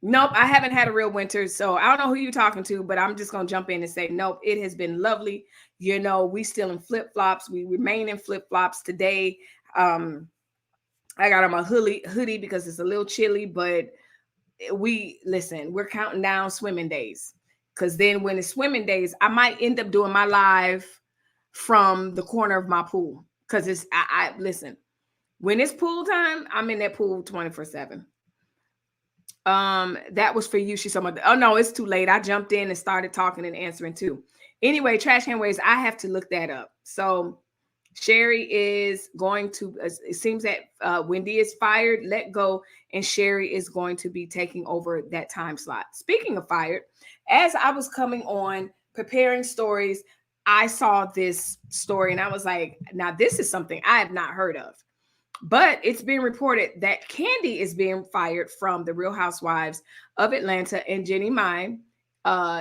Nope, I haven't had a real winter, so I don't know who you're talking to, but I'm just gonna jump in and say nope. It has been lovely. You know, we still in flip-flops. We remain in flip-flops today. I got on my hoodie because it's a little chilly, but we're counting down swimming days, because then when it's swimming days, I might end up doing my live from the corner of my pool, because it's I listen, when it's pool time, I'm in that pool 24/7. That was for you. She's talking about, oh no, it's too late. I jumped in and started talking and answering too. Anyway, trash can ways, I have to look that up. So Sherri is going to, it seems that Wendy is fired, let go, and Sherri is going to be taking over that time slot. Speaking of fired, as I was coming on preparing stories, I saw this story and I was like, now this is something I have not heard of. But it's being reported that Kandi is being fired from the Real Housewives of Atlanta, and Jeannie Mai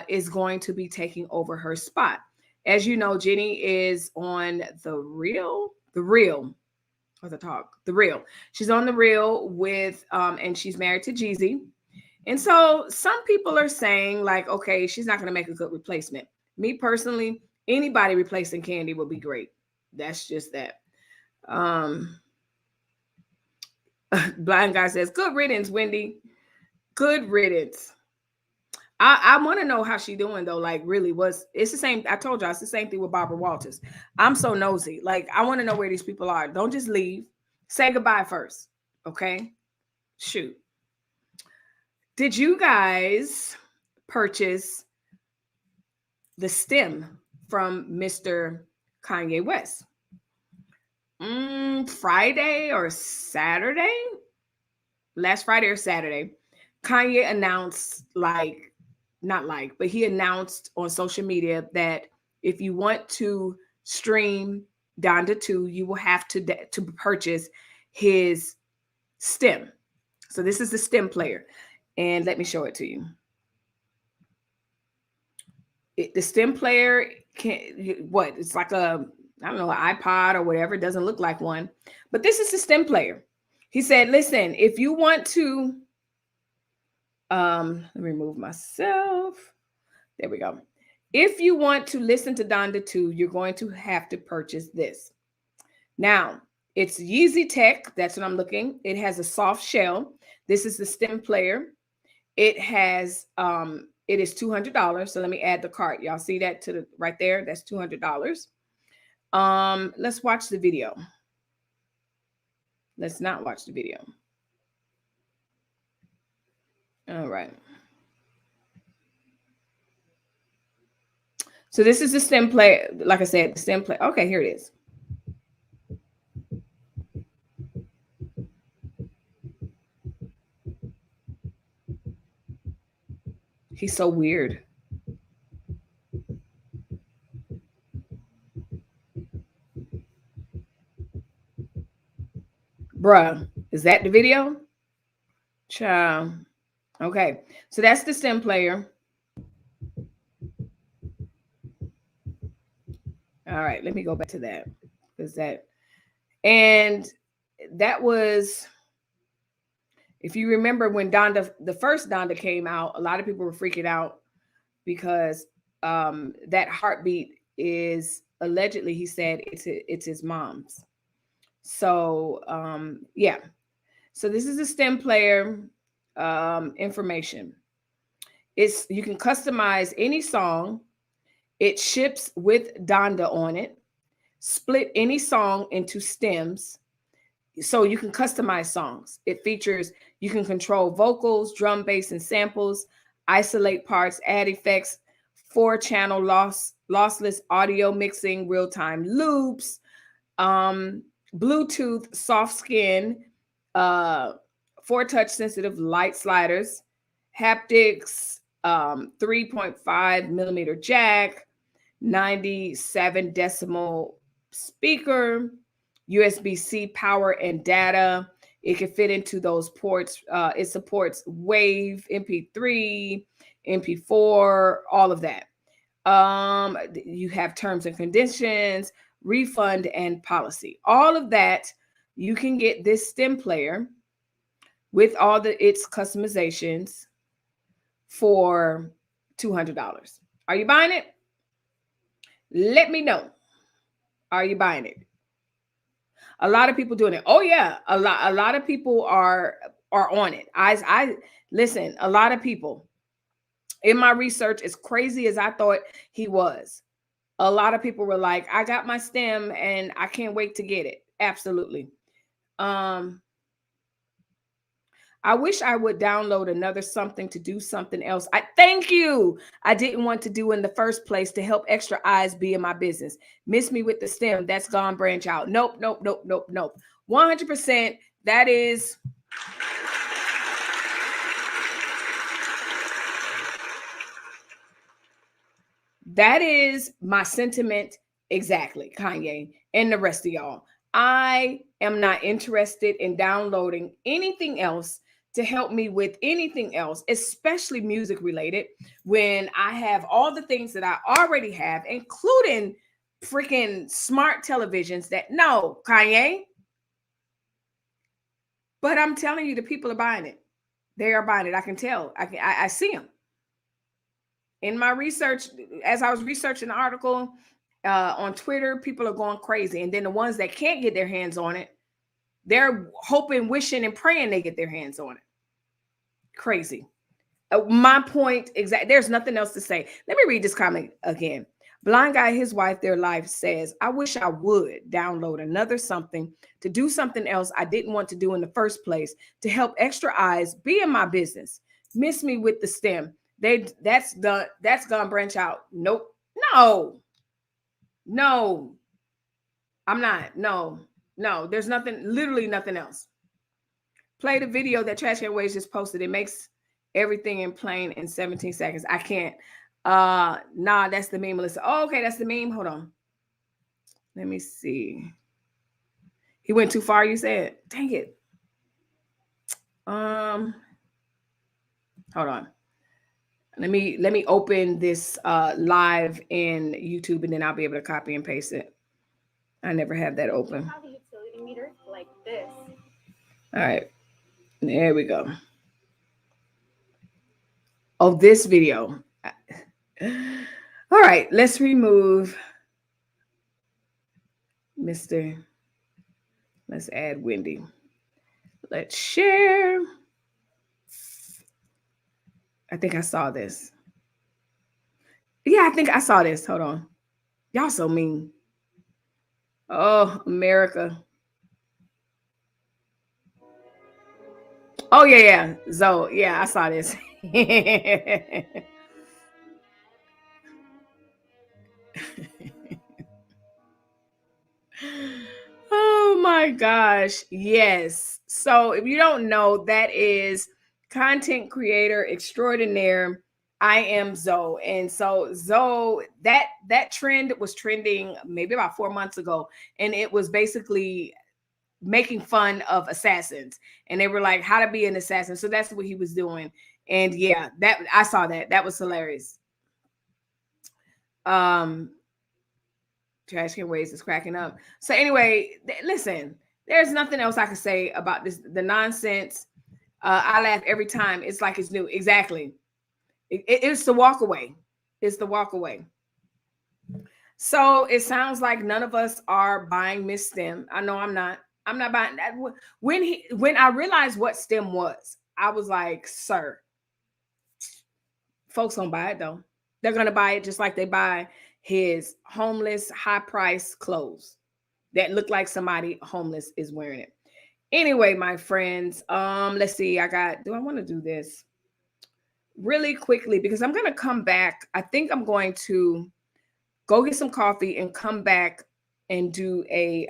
is going to be taking over her spot. As you know, Jeannie is on The Real. She's on The Real with, and she's married to Jeezy. And so some people are saying, like, okay, she's not going to make a good replacement. Me personally, anybody replacing Kandi will be great. That's just that. Blind guy says, good riddance, Wendy. Good riddance. I want to know how she doing though. Like, really, it's the same. I told y'all it's the same thing with Barbara Walters. I'm so nosy. Like, I want to know where these people are. Don't just leave. Say goodbye first. Okay? Shoot. Did you guys purchase the stem from Mr. Kanye West? Friday or Saturday? Last Friday or Saturday, Kanye announced, he announced on social media that if you want to stream Donda 2, you will have to purchase his stem. So this is the stem player. And let me show it to you. The stem player it's like I don't know, an iPod or whatever. It doesn't look like one, but this is the stem player. He said, listen, if you want to, let me remove myself. There we go. If you want to listen to Donda 2, you're going to have to purchase this. Now, it's Yeezy Tech. That's what I'm looking. It has a soft shell. This is the stem player. It has, it is $200. So let me add the cart. Y'all see that to the right there? That's $200. Let's watch the video. Let's not watch the video. All right. So this is the stem player. Like I said, the stem player. Okay, here it is. He's so weird. Bruh, is that the video? Child. Okay, so that's the stem player. All right, let me go back to that. And that was, if you remember when Donda, the first Donda came out, a lot of people were freaking out because that heartbeat is allegedly, he said, it's his mom's. So yeah. So this is a stem player information. You can customize any song. It ships with Donda on it. Split any song into stems, so you can customize songs. It features, you can control vocals, drum, bass, and samples, isolate parts, add effects, 4-channel lossless audio mixing, real-time loops, Bluetooth soft skin, 4-touch sensitive light sliders, haptics, 3.5 millimeter jack, 97 decimal speaker, USB-C power and data. It can fit into those ports. It supports WAV, MP3, MP4, all of that. You have terms and conditions, refund, and policy. All of that, you can get this stem player with all its customizations for $200. Are you buying it? Let me know. Are you buying it? A lot of people doing it. Oh yeah, a lot of people are on it. I listen, a lot of people in my research, as crazy as I thought he was, a lot of people were like, I got my stem and I can't wait to get it. Absolutely. I wish I would download another something to do something else. Thank you. I didn't want to do in the first place to help extra eyes be in my business. Miss me with the stem. That's gone branch out. Nope. 100%. That is my sentiment exactly, Kanye, and the rest of y'all. I am not interested in downloading anything else to help me with anything else, especially music related, when I have all the things that I already have, including freaking smart televisions that, no, Kanye. But I'm telling you, the people are buying it. They are buying it. I can tell. I see them. In my research, as I was researching the article on Twitter, people are going crazy. And then the ones that can't get their hands on it, they're hoping, wishing, and praying they get their hands on it. Crazy. My point exactly. There's nothing else to say. Let me read this comment again. Blind guy, his wife, their life says, I wish I would download another something to do something else I didn't want to do in the first place to help extra eyes be in my business. Miss me with the stem. That's gonna branch out. Nope. No. I'm not. No. There's nothing, literally nothing else. Play the video that Trash Can Waves just posted. It makes everything in plain in 17 seconds. I can't. Nah, that's the meme, Melissa. Oh, okay, that's the meme. Hold on. Let me see. He went too far, you said? Dang it. Hold on. Let me open this live in YouTube, and then I'll be able to copy and paste it. I never have that open. Have a utility meter like this. All right. There we go. Oh, this video. All right, let's remove Mr. Let's add Wendy. Let's share. I think I saw this. Yeah, I think I saw this. Hold on. Y'all so mean. Oh, America. Oh, yeah. Zoe. Yeah, I saw this. Oh my gosh. Yes. So if you don't know, that is content creator extraordinaire. I am Zoe. And so Zoe, that trend was trending maybe about 4 months ago. And it was basically making fun of assassins. And they were like, how to be an assassin. So that's what he was doing. And yeah, that I saw that. That was hilarious. Trash Can Waves is cracking up. So anyway, listen, there's nothing else I can say about this. The nonsense. I laugh every time. It's like it's new. Exactly. It's the walk away. is the walk away. So it sounds like none of us are buying Miss Stem. I know I'm not. I'm not buying that. When I realized what Stem was, I was like, sir, folks don't buy it though. They're gonna buy it just like they buy his homeless, high price clothes that look like somebody homeless is wearing it. Anyway, my friends, let's see. Do I want to do this really quickly because I'm gonna come back. I think I'm going to go get some coffee and come back and do a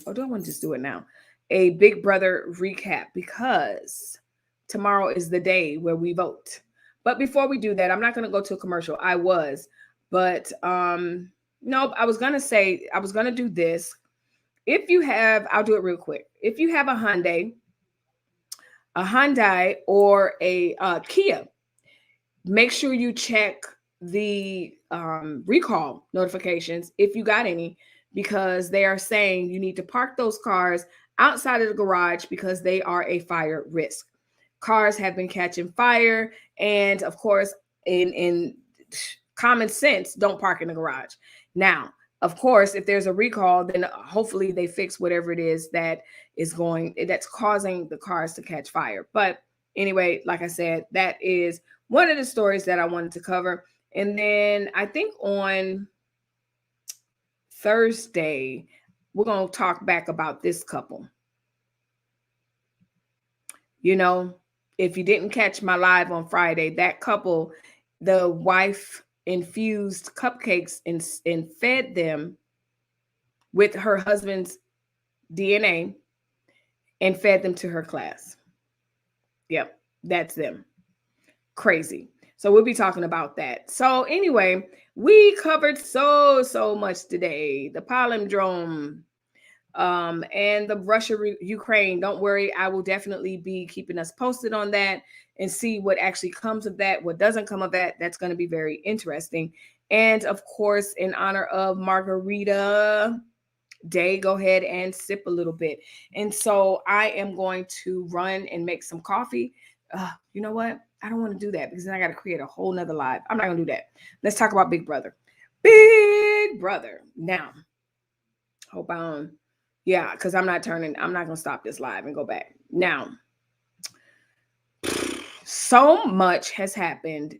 or do I want to just do it now? A Big Brother recap because tomorrow is the day where we vote. But before we do that, I'm not going to go to a commercial. But no, I was going to say I was going to do this. If you have, I'll do it real quick. If you have a Hyundai or a Kia, make sure you check the recall notifications if you got any, because they are saying you need to park those cars outside of the garage because they are a fire risk. Cars have been catching fire, and of course, in common sense, don't park in the garage. Now, of course, if there's a recall, then hopefully they fix whatever it is that's causing the cars to catch fire. But anyway, like I said, that is one of the stories that I wanted to cover. And then I think on Thursday, we're going to talk back about this couple. You know, if you didn't catch my live on Friday, that couple, the wife infused cupcakes and fed them with her husband's DNA and fed them to her class. Yep, that's them. Crazy. So we'll be talking about that. So anyway, we covered so much today. The Palindrome, and the Russia Ukraine. Don't worry, I will definitely be keeping us posted on that and see what actually comes of that, what doesn't come of that. That's going to be very interesting. And of course, in honor of Margarita Day, go ahead and sip a little bit. And so I am going to run and make some coffee. You know what? I don't want to do that because then I got to create a whole nother live. I'm not going to do that. Let's talk about Big Brother. Big Brother. Now, hope I don't. Yeah, because I'm not going to stop this live and go back. Now, so much has happened.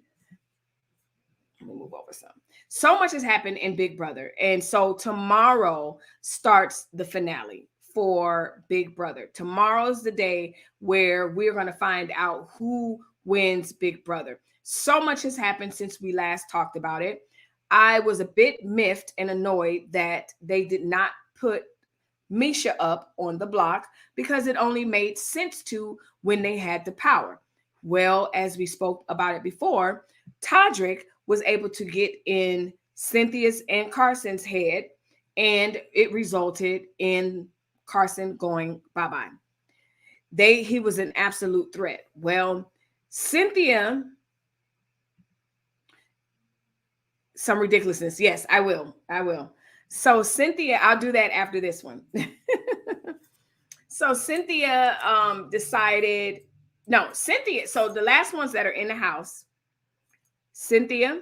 Let me move over some. So much has happened in Big Brother. And so tomorrow starts the finale for Big Brother. Tomorrow's the day where we're going to find out who wins Big Brother. So much has happened since we last talked about it. I was a bit miffed and annoyed that they did not put Misha up on the block because it only made sense to when they had the power. Well, as we spoke about it before, Todrick was able to get in Cynthia's and Carson's head, and it resulted in Carson going bye-bye. He was an absolute threat. Well, Cynthia, some ridiculousness. Yes, I will. So Cynthia, I'll do that after this one. So Cynthia so the last ones that are in the house, Cynthia,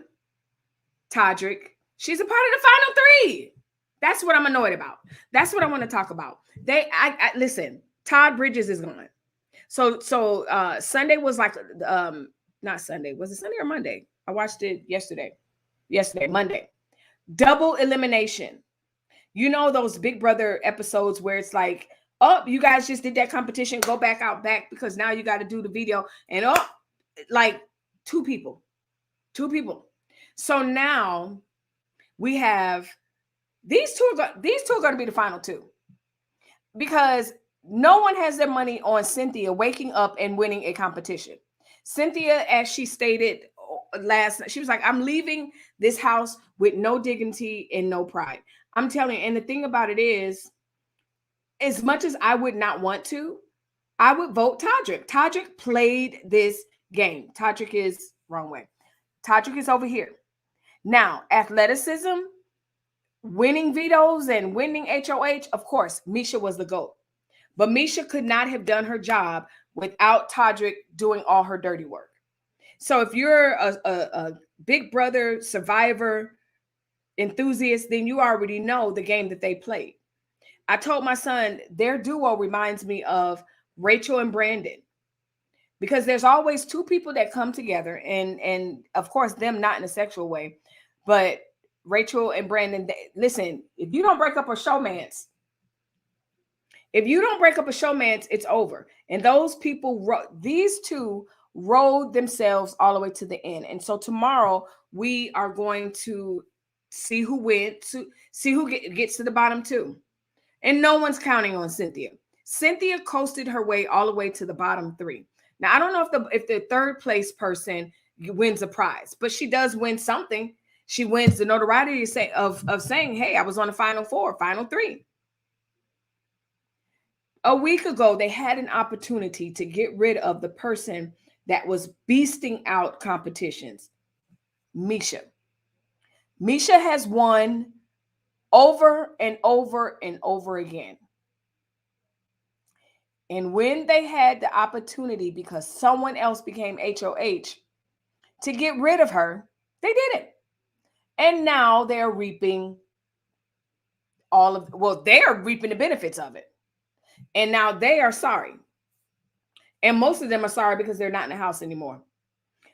Todrick, she's a part of the final three. That's what I'm annoyed about. That's what I want to talk about. Listen, Todd Bridges is gone. So Sunday was like, not Sunday. Was it Sunday or Monday? I watched it yesterday, Monday. Double elimination. You know those Big Brother episodes where it's like, oh, you guys just did that competition, go back because now you got to do the video, and like two people. So now we have these two are going to be the final two, because no one has their money on Cynthia waking up and winning a competition. Cynthia, as she stated last night, she was like, I'm leaving this house with no dignity and no pride. I'm telling you, and the thing about it is, as much as I would not want to, I would vote Todrick. Todrick played this game. Todrick is wrong way. Todrick is over here. Now, athleticism, winning vetoes and winning HOH, of course, Misha was the GOAT. But Misha could not have done her job without Todrick doing all her dirty work. So if you're a Big Brother survivor enthusiast, then you already know the game that they played. I told my son their duo reminds me of Rachel and Brandon, because there's always two people that come together, and of course them not in a sexual way, but Rachel and Brandon, listen, if you don't break up a showmance, it's over. And those people, these two rode themselves all the way to the end. And so tomorrow we are going to see who wins, see who gets to the bottom two. And no one's counting on Cynthia. Cynthia coasted her way all the way to the bottom three. Now, I don't know if the third place person wins a prize, but she does win something. She wins the notoriety of saying, hey, I was on the final four, final three. A week ago, they had an opportunity to get rid of the person that was beasting out competitions, Misha. Misha has won over and over and over again. And when they had the opportunity, because someone else became HOH, to get rid of her, they did it. And now they're reaping they are reaping the benefits of it. And now they are sorry. And most of them are sorry because they're not in the house anymore.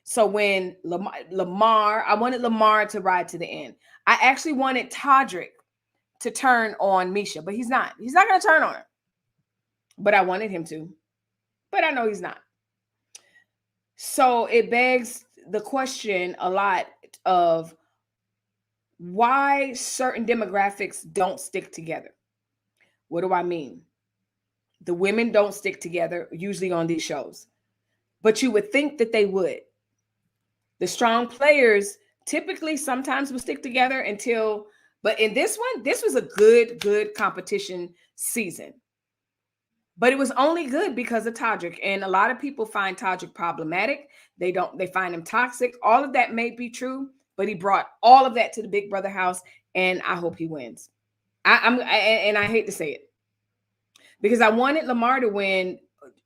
So when Lamar, I wanted Lamar to ride to the end. I actually wanted Todrick to turn on Misha, but he's not. He's not going to turn on her. But I wanted him to. But I know he's not. So it begs the question a lot of why certain demographics don't stick together. What do I mean? The women don't stick together usually on these shows, but you would think that they would. The strong players typically sometimes will stick together until, but in this one, this was a good competition season. But it was only good because of Todrick. And a lot of people find Todrick problematic. They find him toxic. All of that may be true, but he brought all of that to the Big Brother house, and I hope he wins. And I hate to say it, because I wanted Lamar to win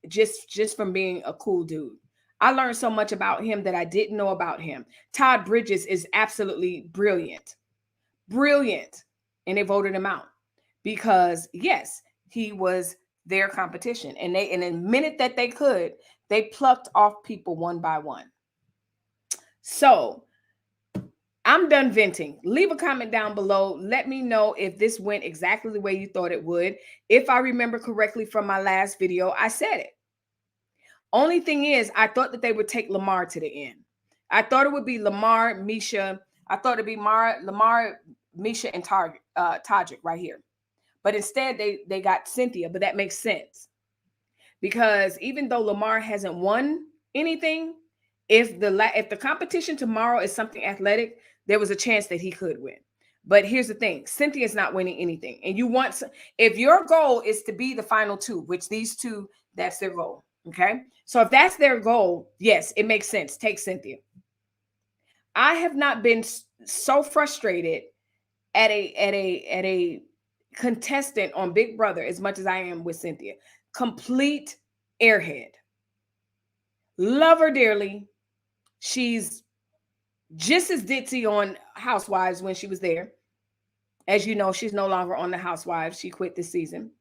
just from being a cool dude. I learned so much about him that I didn't know about him. Todd Bridges is absolutely brilliant. Brilliant. And they voted him out because, yes, he was their competition. And in the minute that they could, they plucked off people one by one. So I'm done venting. Leave a comment down below. Let me know if this went exactly the way you thought it would. If I remember correctly from my last video, I said it. Only thing is, I thought that they would take Lamar to the end. I thought it would be Lamar, Misha. I thought it'd be Lamar, Misha, and Todrick right here. But instead, they got Cynthia. But that makes sense, because even though Lamar hasn't won anything, if the competition tomorrow is something athletic, there was a chance that he could win. But here's the thing: Cynthia's not winning anything, and if your goal is to be the final two, which these two, that's their goal. Okay, so if that's their goal, yes, it makes sense. Take Cynthia. I have not been so frustrated at a contestant on Big Brother as much as I am with Cynthia. Complete airhead. Love her dearly. She's just as ditzy on Housewives when she was there. As you know, she's no longer on the Housewives. She quit this season,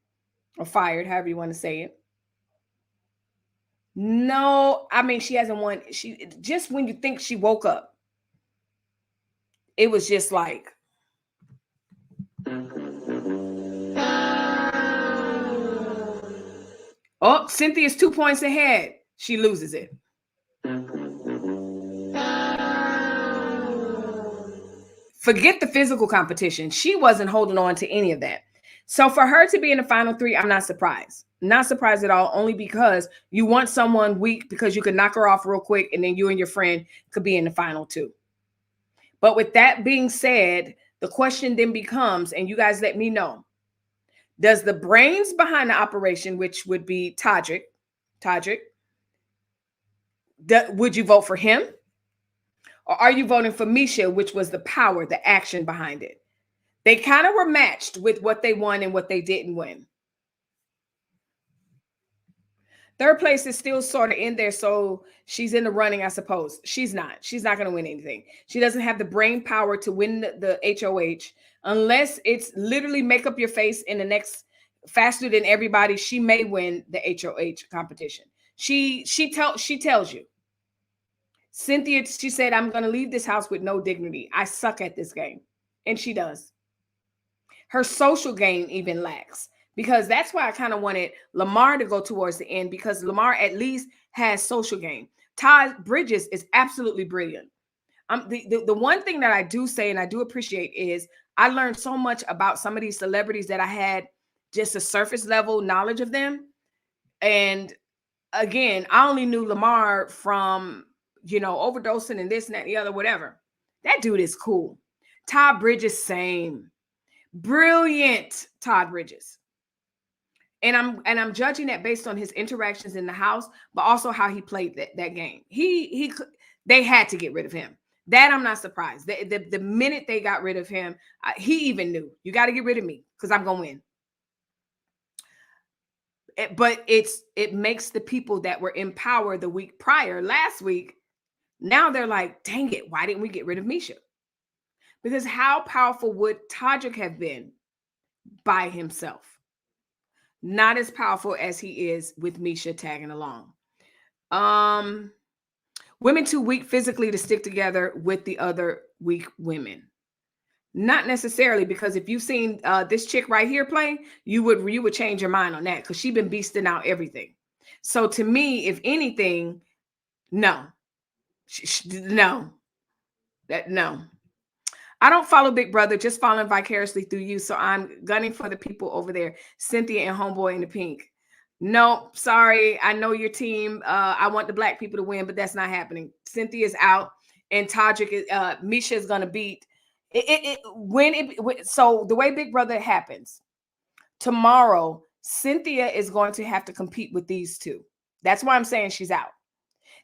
or fired, however you want to say it. No, I mean, she hasn't won. She just, when you think she woke up, it was just like, oh, Cynthia's 2 points ahead. She loses it. Forget the physical competition. She wasn't holding on to any of that. So for her to be in the final three, I'm not surprised. Not surprised at all, only because you want someone weak because you can knock her off real quick, and then you and your friend could be in the final two. But with that being said, the question then becomes, and you guys let me know, does the brains behind the operation, which would be Todrick, would you vote for him? Or are you voting for Misha, which was the power, the action behind it? They kind of were matched with what they won and what they didn't win. Third place is still sort of in there, so she's in the running, I suppose. She's not. She's not going to win anything. She doesn't have the brain power to win the HOH unless it's literally make up your face in the next faster than everybody. She may win the HOH competition. She tells you. Cynthia, she said, I'm going to leave this house with no dignity. I suck at this game. And she does. Her social game even lacks. Because that's why I kind of wanted Lamar to go towards the end, because Lamar at least has social game. Todd Bridges is absolutely brilliant. The one thing that I do say and I do appreciate is I learned so much about some of these celebrities that I had just a surface level knowledge of them. And again, I only knew Lamar from, overdosing and this and that and the other, whatever. That dude is cool. Todd Bridges, same. Brilliant Todd Bridges. And I'm judging that based on his interactions in the house, but also how he played that game. They had to get rid of him. That I'm not surprised. The minute they got rid of him, he even knew, you got to get rid of me because I'm gonna win. But it makes the people that were in power the week prior, last week, now they're like, dang it, why didn't we get rid of Misha? Because how powerful would TashaK have been by himself? Not as powerful as he is with Misha tagging along. Women too weak physically to stick together with the other weak women. Not necessarily, because if you've seen this chick right here playing, you would change your mind on that, because she's been beasting out everything. So to me, if anything, no. No. I don't follow Big Brother, just following vicariously through you. So I'm gunning for the people over there, Cynthia and Homeboy in the pink. Nope, sorry. I know your team. I want the black people to win, but that's not happening. Cynthia's out, and TashaK, Misha is going to beat so the way Big Brother happens tomorrow, Cynthia is going to have to compete with these two. That's why I'm saying she's out.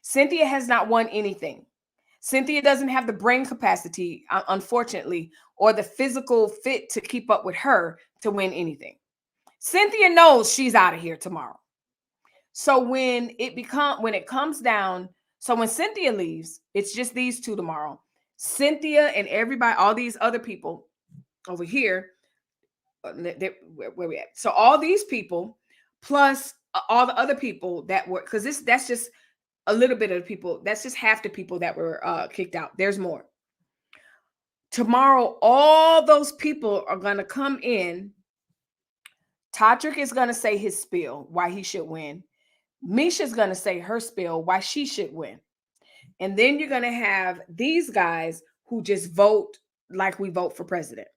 Cynthia has not won anything. Cynthia doesn't have the brain capacity, unfortunately, or the physical fit to keep up with her to win anything. Cynthia knows she's out of here tomorrow. So when it comes down, so when Cynthia leaves, it's just these two tomorrow. Cynthia and everybody, all these other people over here, where we at? So all these people plus all the other people that were, because that's just a little bit of the people. That's just half the people that were kicked out. There's more. Tomorrow, all those people are going to come in. TashaK is going to say his spiel, why he should win. Misha's going to say her spiel, why she should win. And then you're going to have these guys who just vote like we vote for president.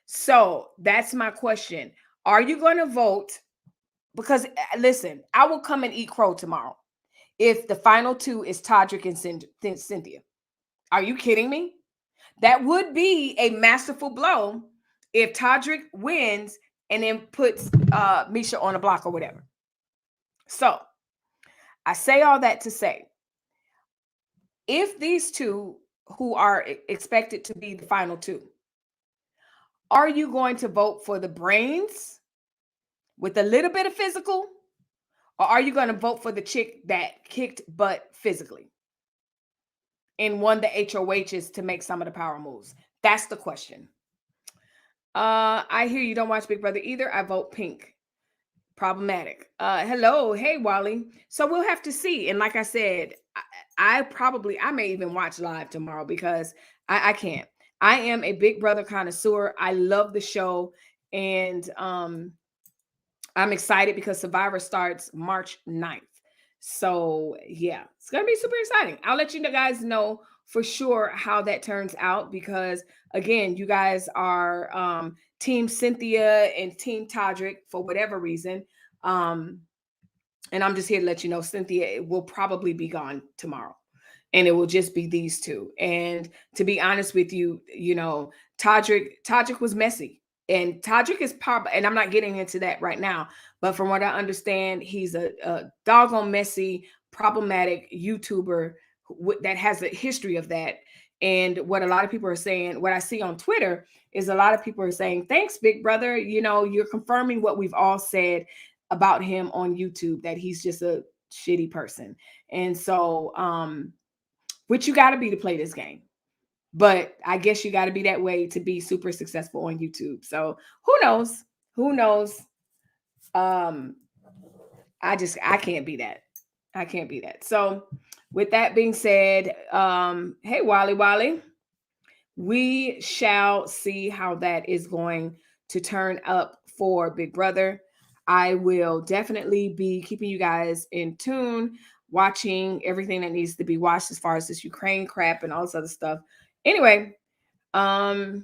So that's my question. Are you going to vote? Because listen, I will come and eat crow tomorrow if the final two is TashaK and Cynthia. Are you kidding me? That would be a masterful blow if TashaK wins and then puts Misha on a block or whatever. So I say all that to say, if these two who are expected to be the final two, are you going to vote for the brains with a little bit of physical? Or are you going to vote for the chick that kicked butt physically and won the HOHs to make some of the power moves? That's the question. I hear you don't watch Big Brother either. I vote pink. Problematic. Hello. Hey, Wally. So we'll have to see. And like I said, I may even watch live tomorrow because I can't. I am a Big Brother connoisseur. I love the show. And I'm excited because Survivor starts March 9th. So yeah, it's going to be super exciting. I'll let you guys know for sure how that turns out, because again, you guys are Team Cynthia and Team TashaK for whatever reason. And I'm just here to let you know Cynthia will probably be gone tomorrow. And it will just be these two. And to be honest with you, TashaK was messy. And TashaK is and I'm not getting into that right now, but from what I understand, he's a doggone messy, problematic YouTuber that has a history of that. And what a lot of people are saying, what I see on Twitter is a lot of people are saying, thanks, Big Brother. You're confirming what we've all said. about him on YouTube, that he's just a shitty person. And so, which you got to be to play this game. But I guess you got to be that way to be super successful on YouTube. So who knows? Who knows? I can't be that. I can't be that. So with that being said, hey Wally, we shall see how that is going to turn up for Big Brother. I will definitely be keeping you guys in tune, watching everything that needs to be watched as far as this Ukraine crap and all this other stuff. Anyway, I'll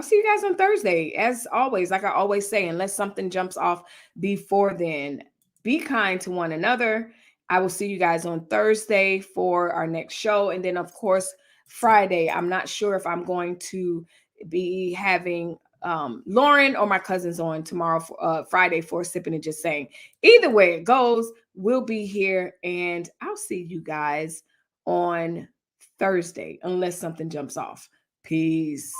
see you guys on Thursday. As always, like I always say, unless something jumps off before then, be kind to one another. I will see you guys on Thursday for our next show. And then, of course, Friday. I'm not sure if I'm going to be having Lauren or my cousins on tomorrow, Friday, for Sipping and Just Saying. Either way it goes, we'll be here. And I'll see you guys on Thursday, unless something jumps off. Peace.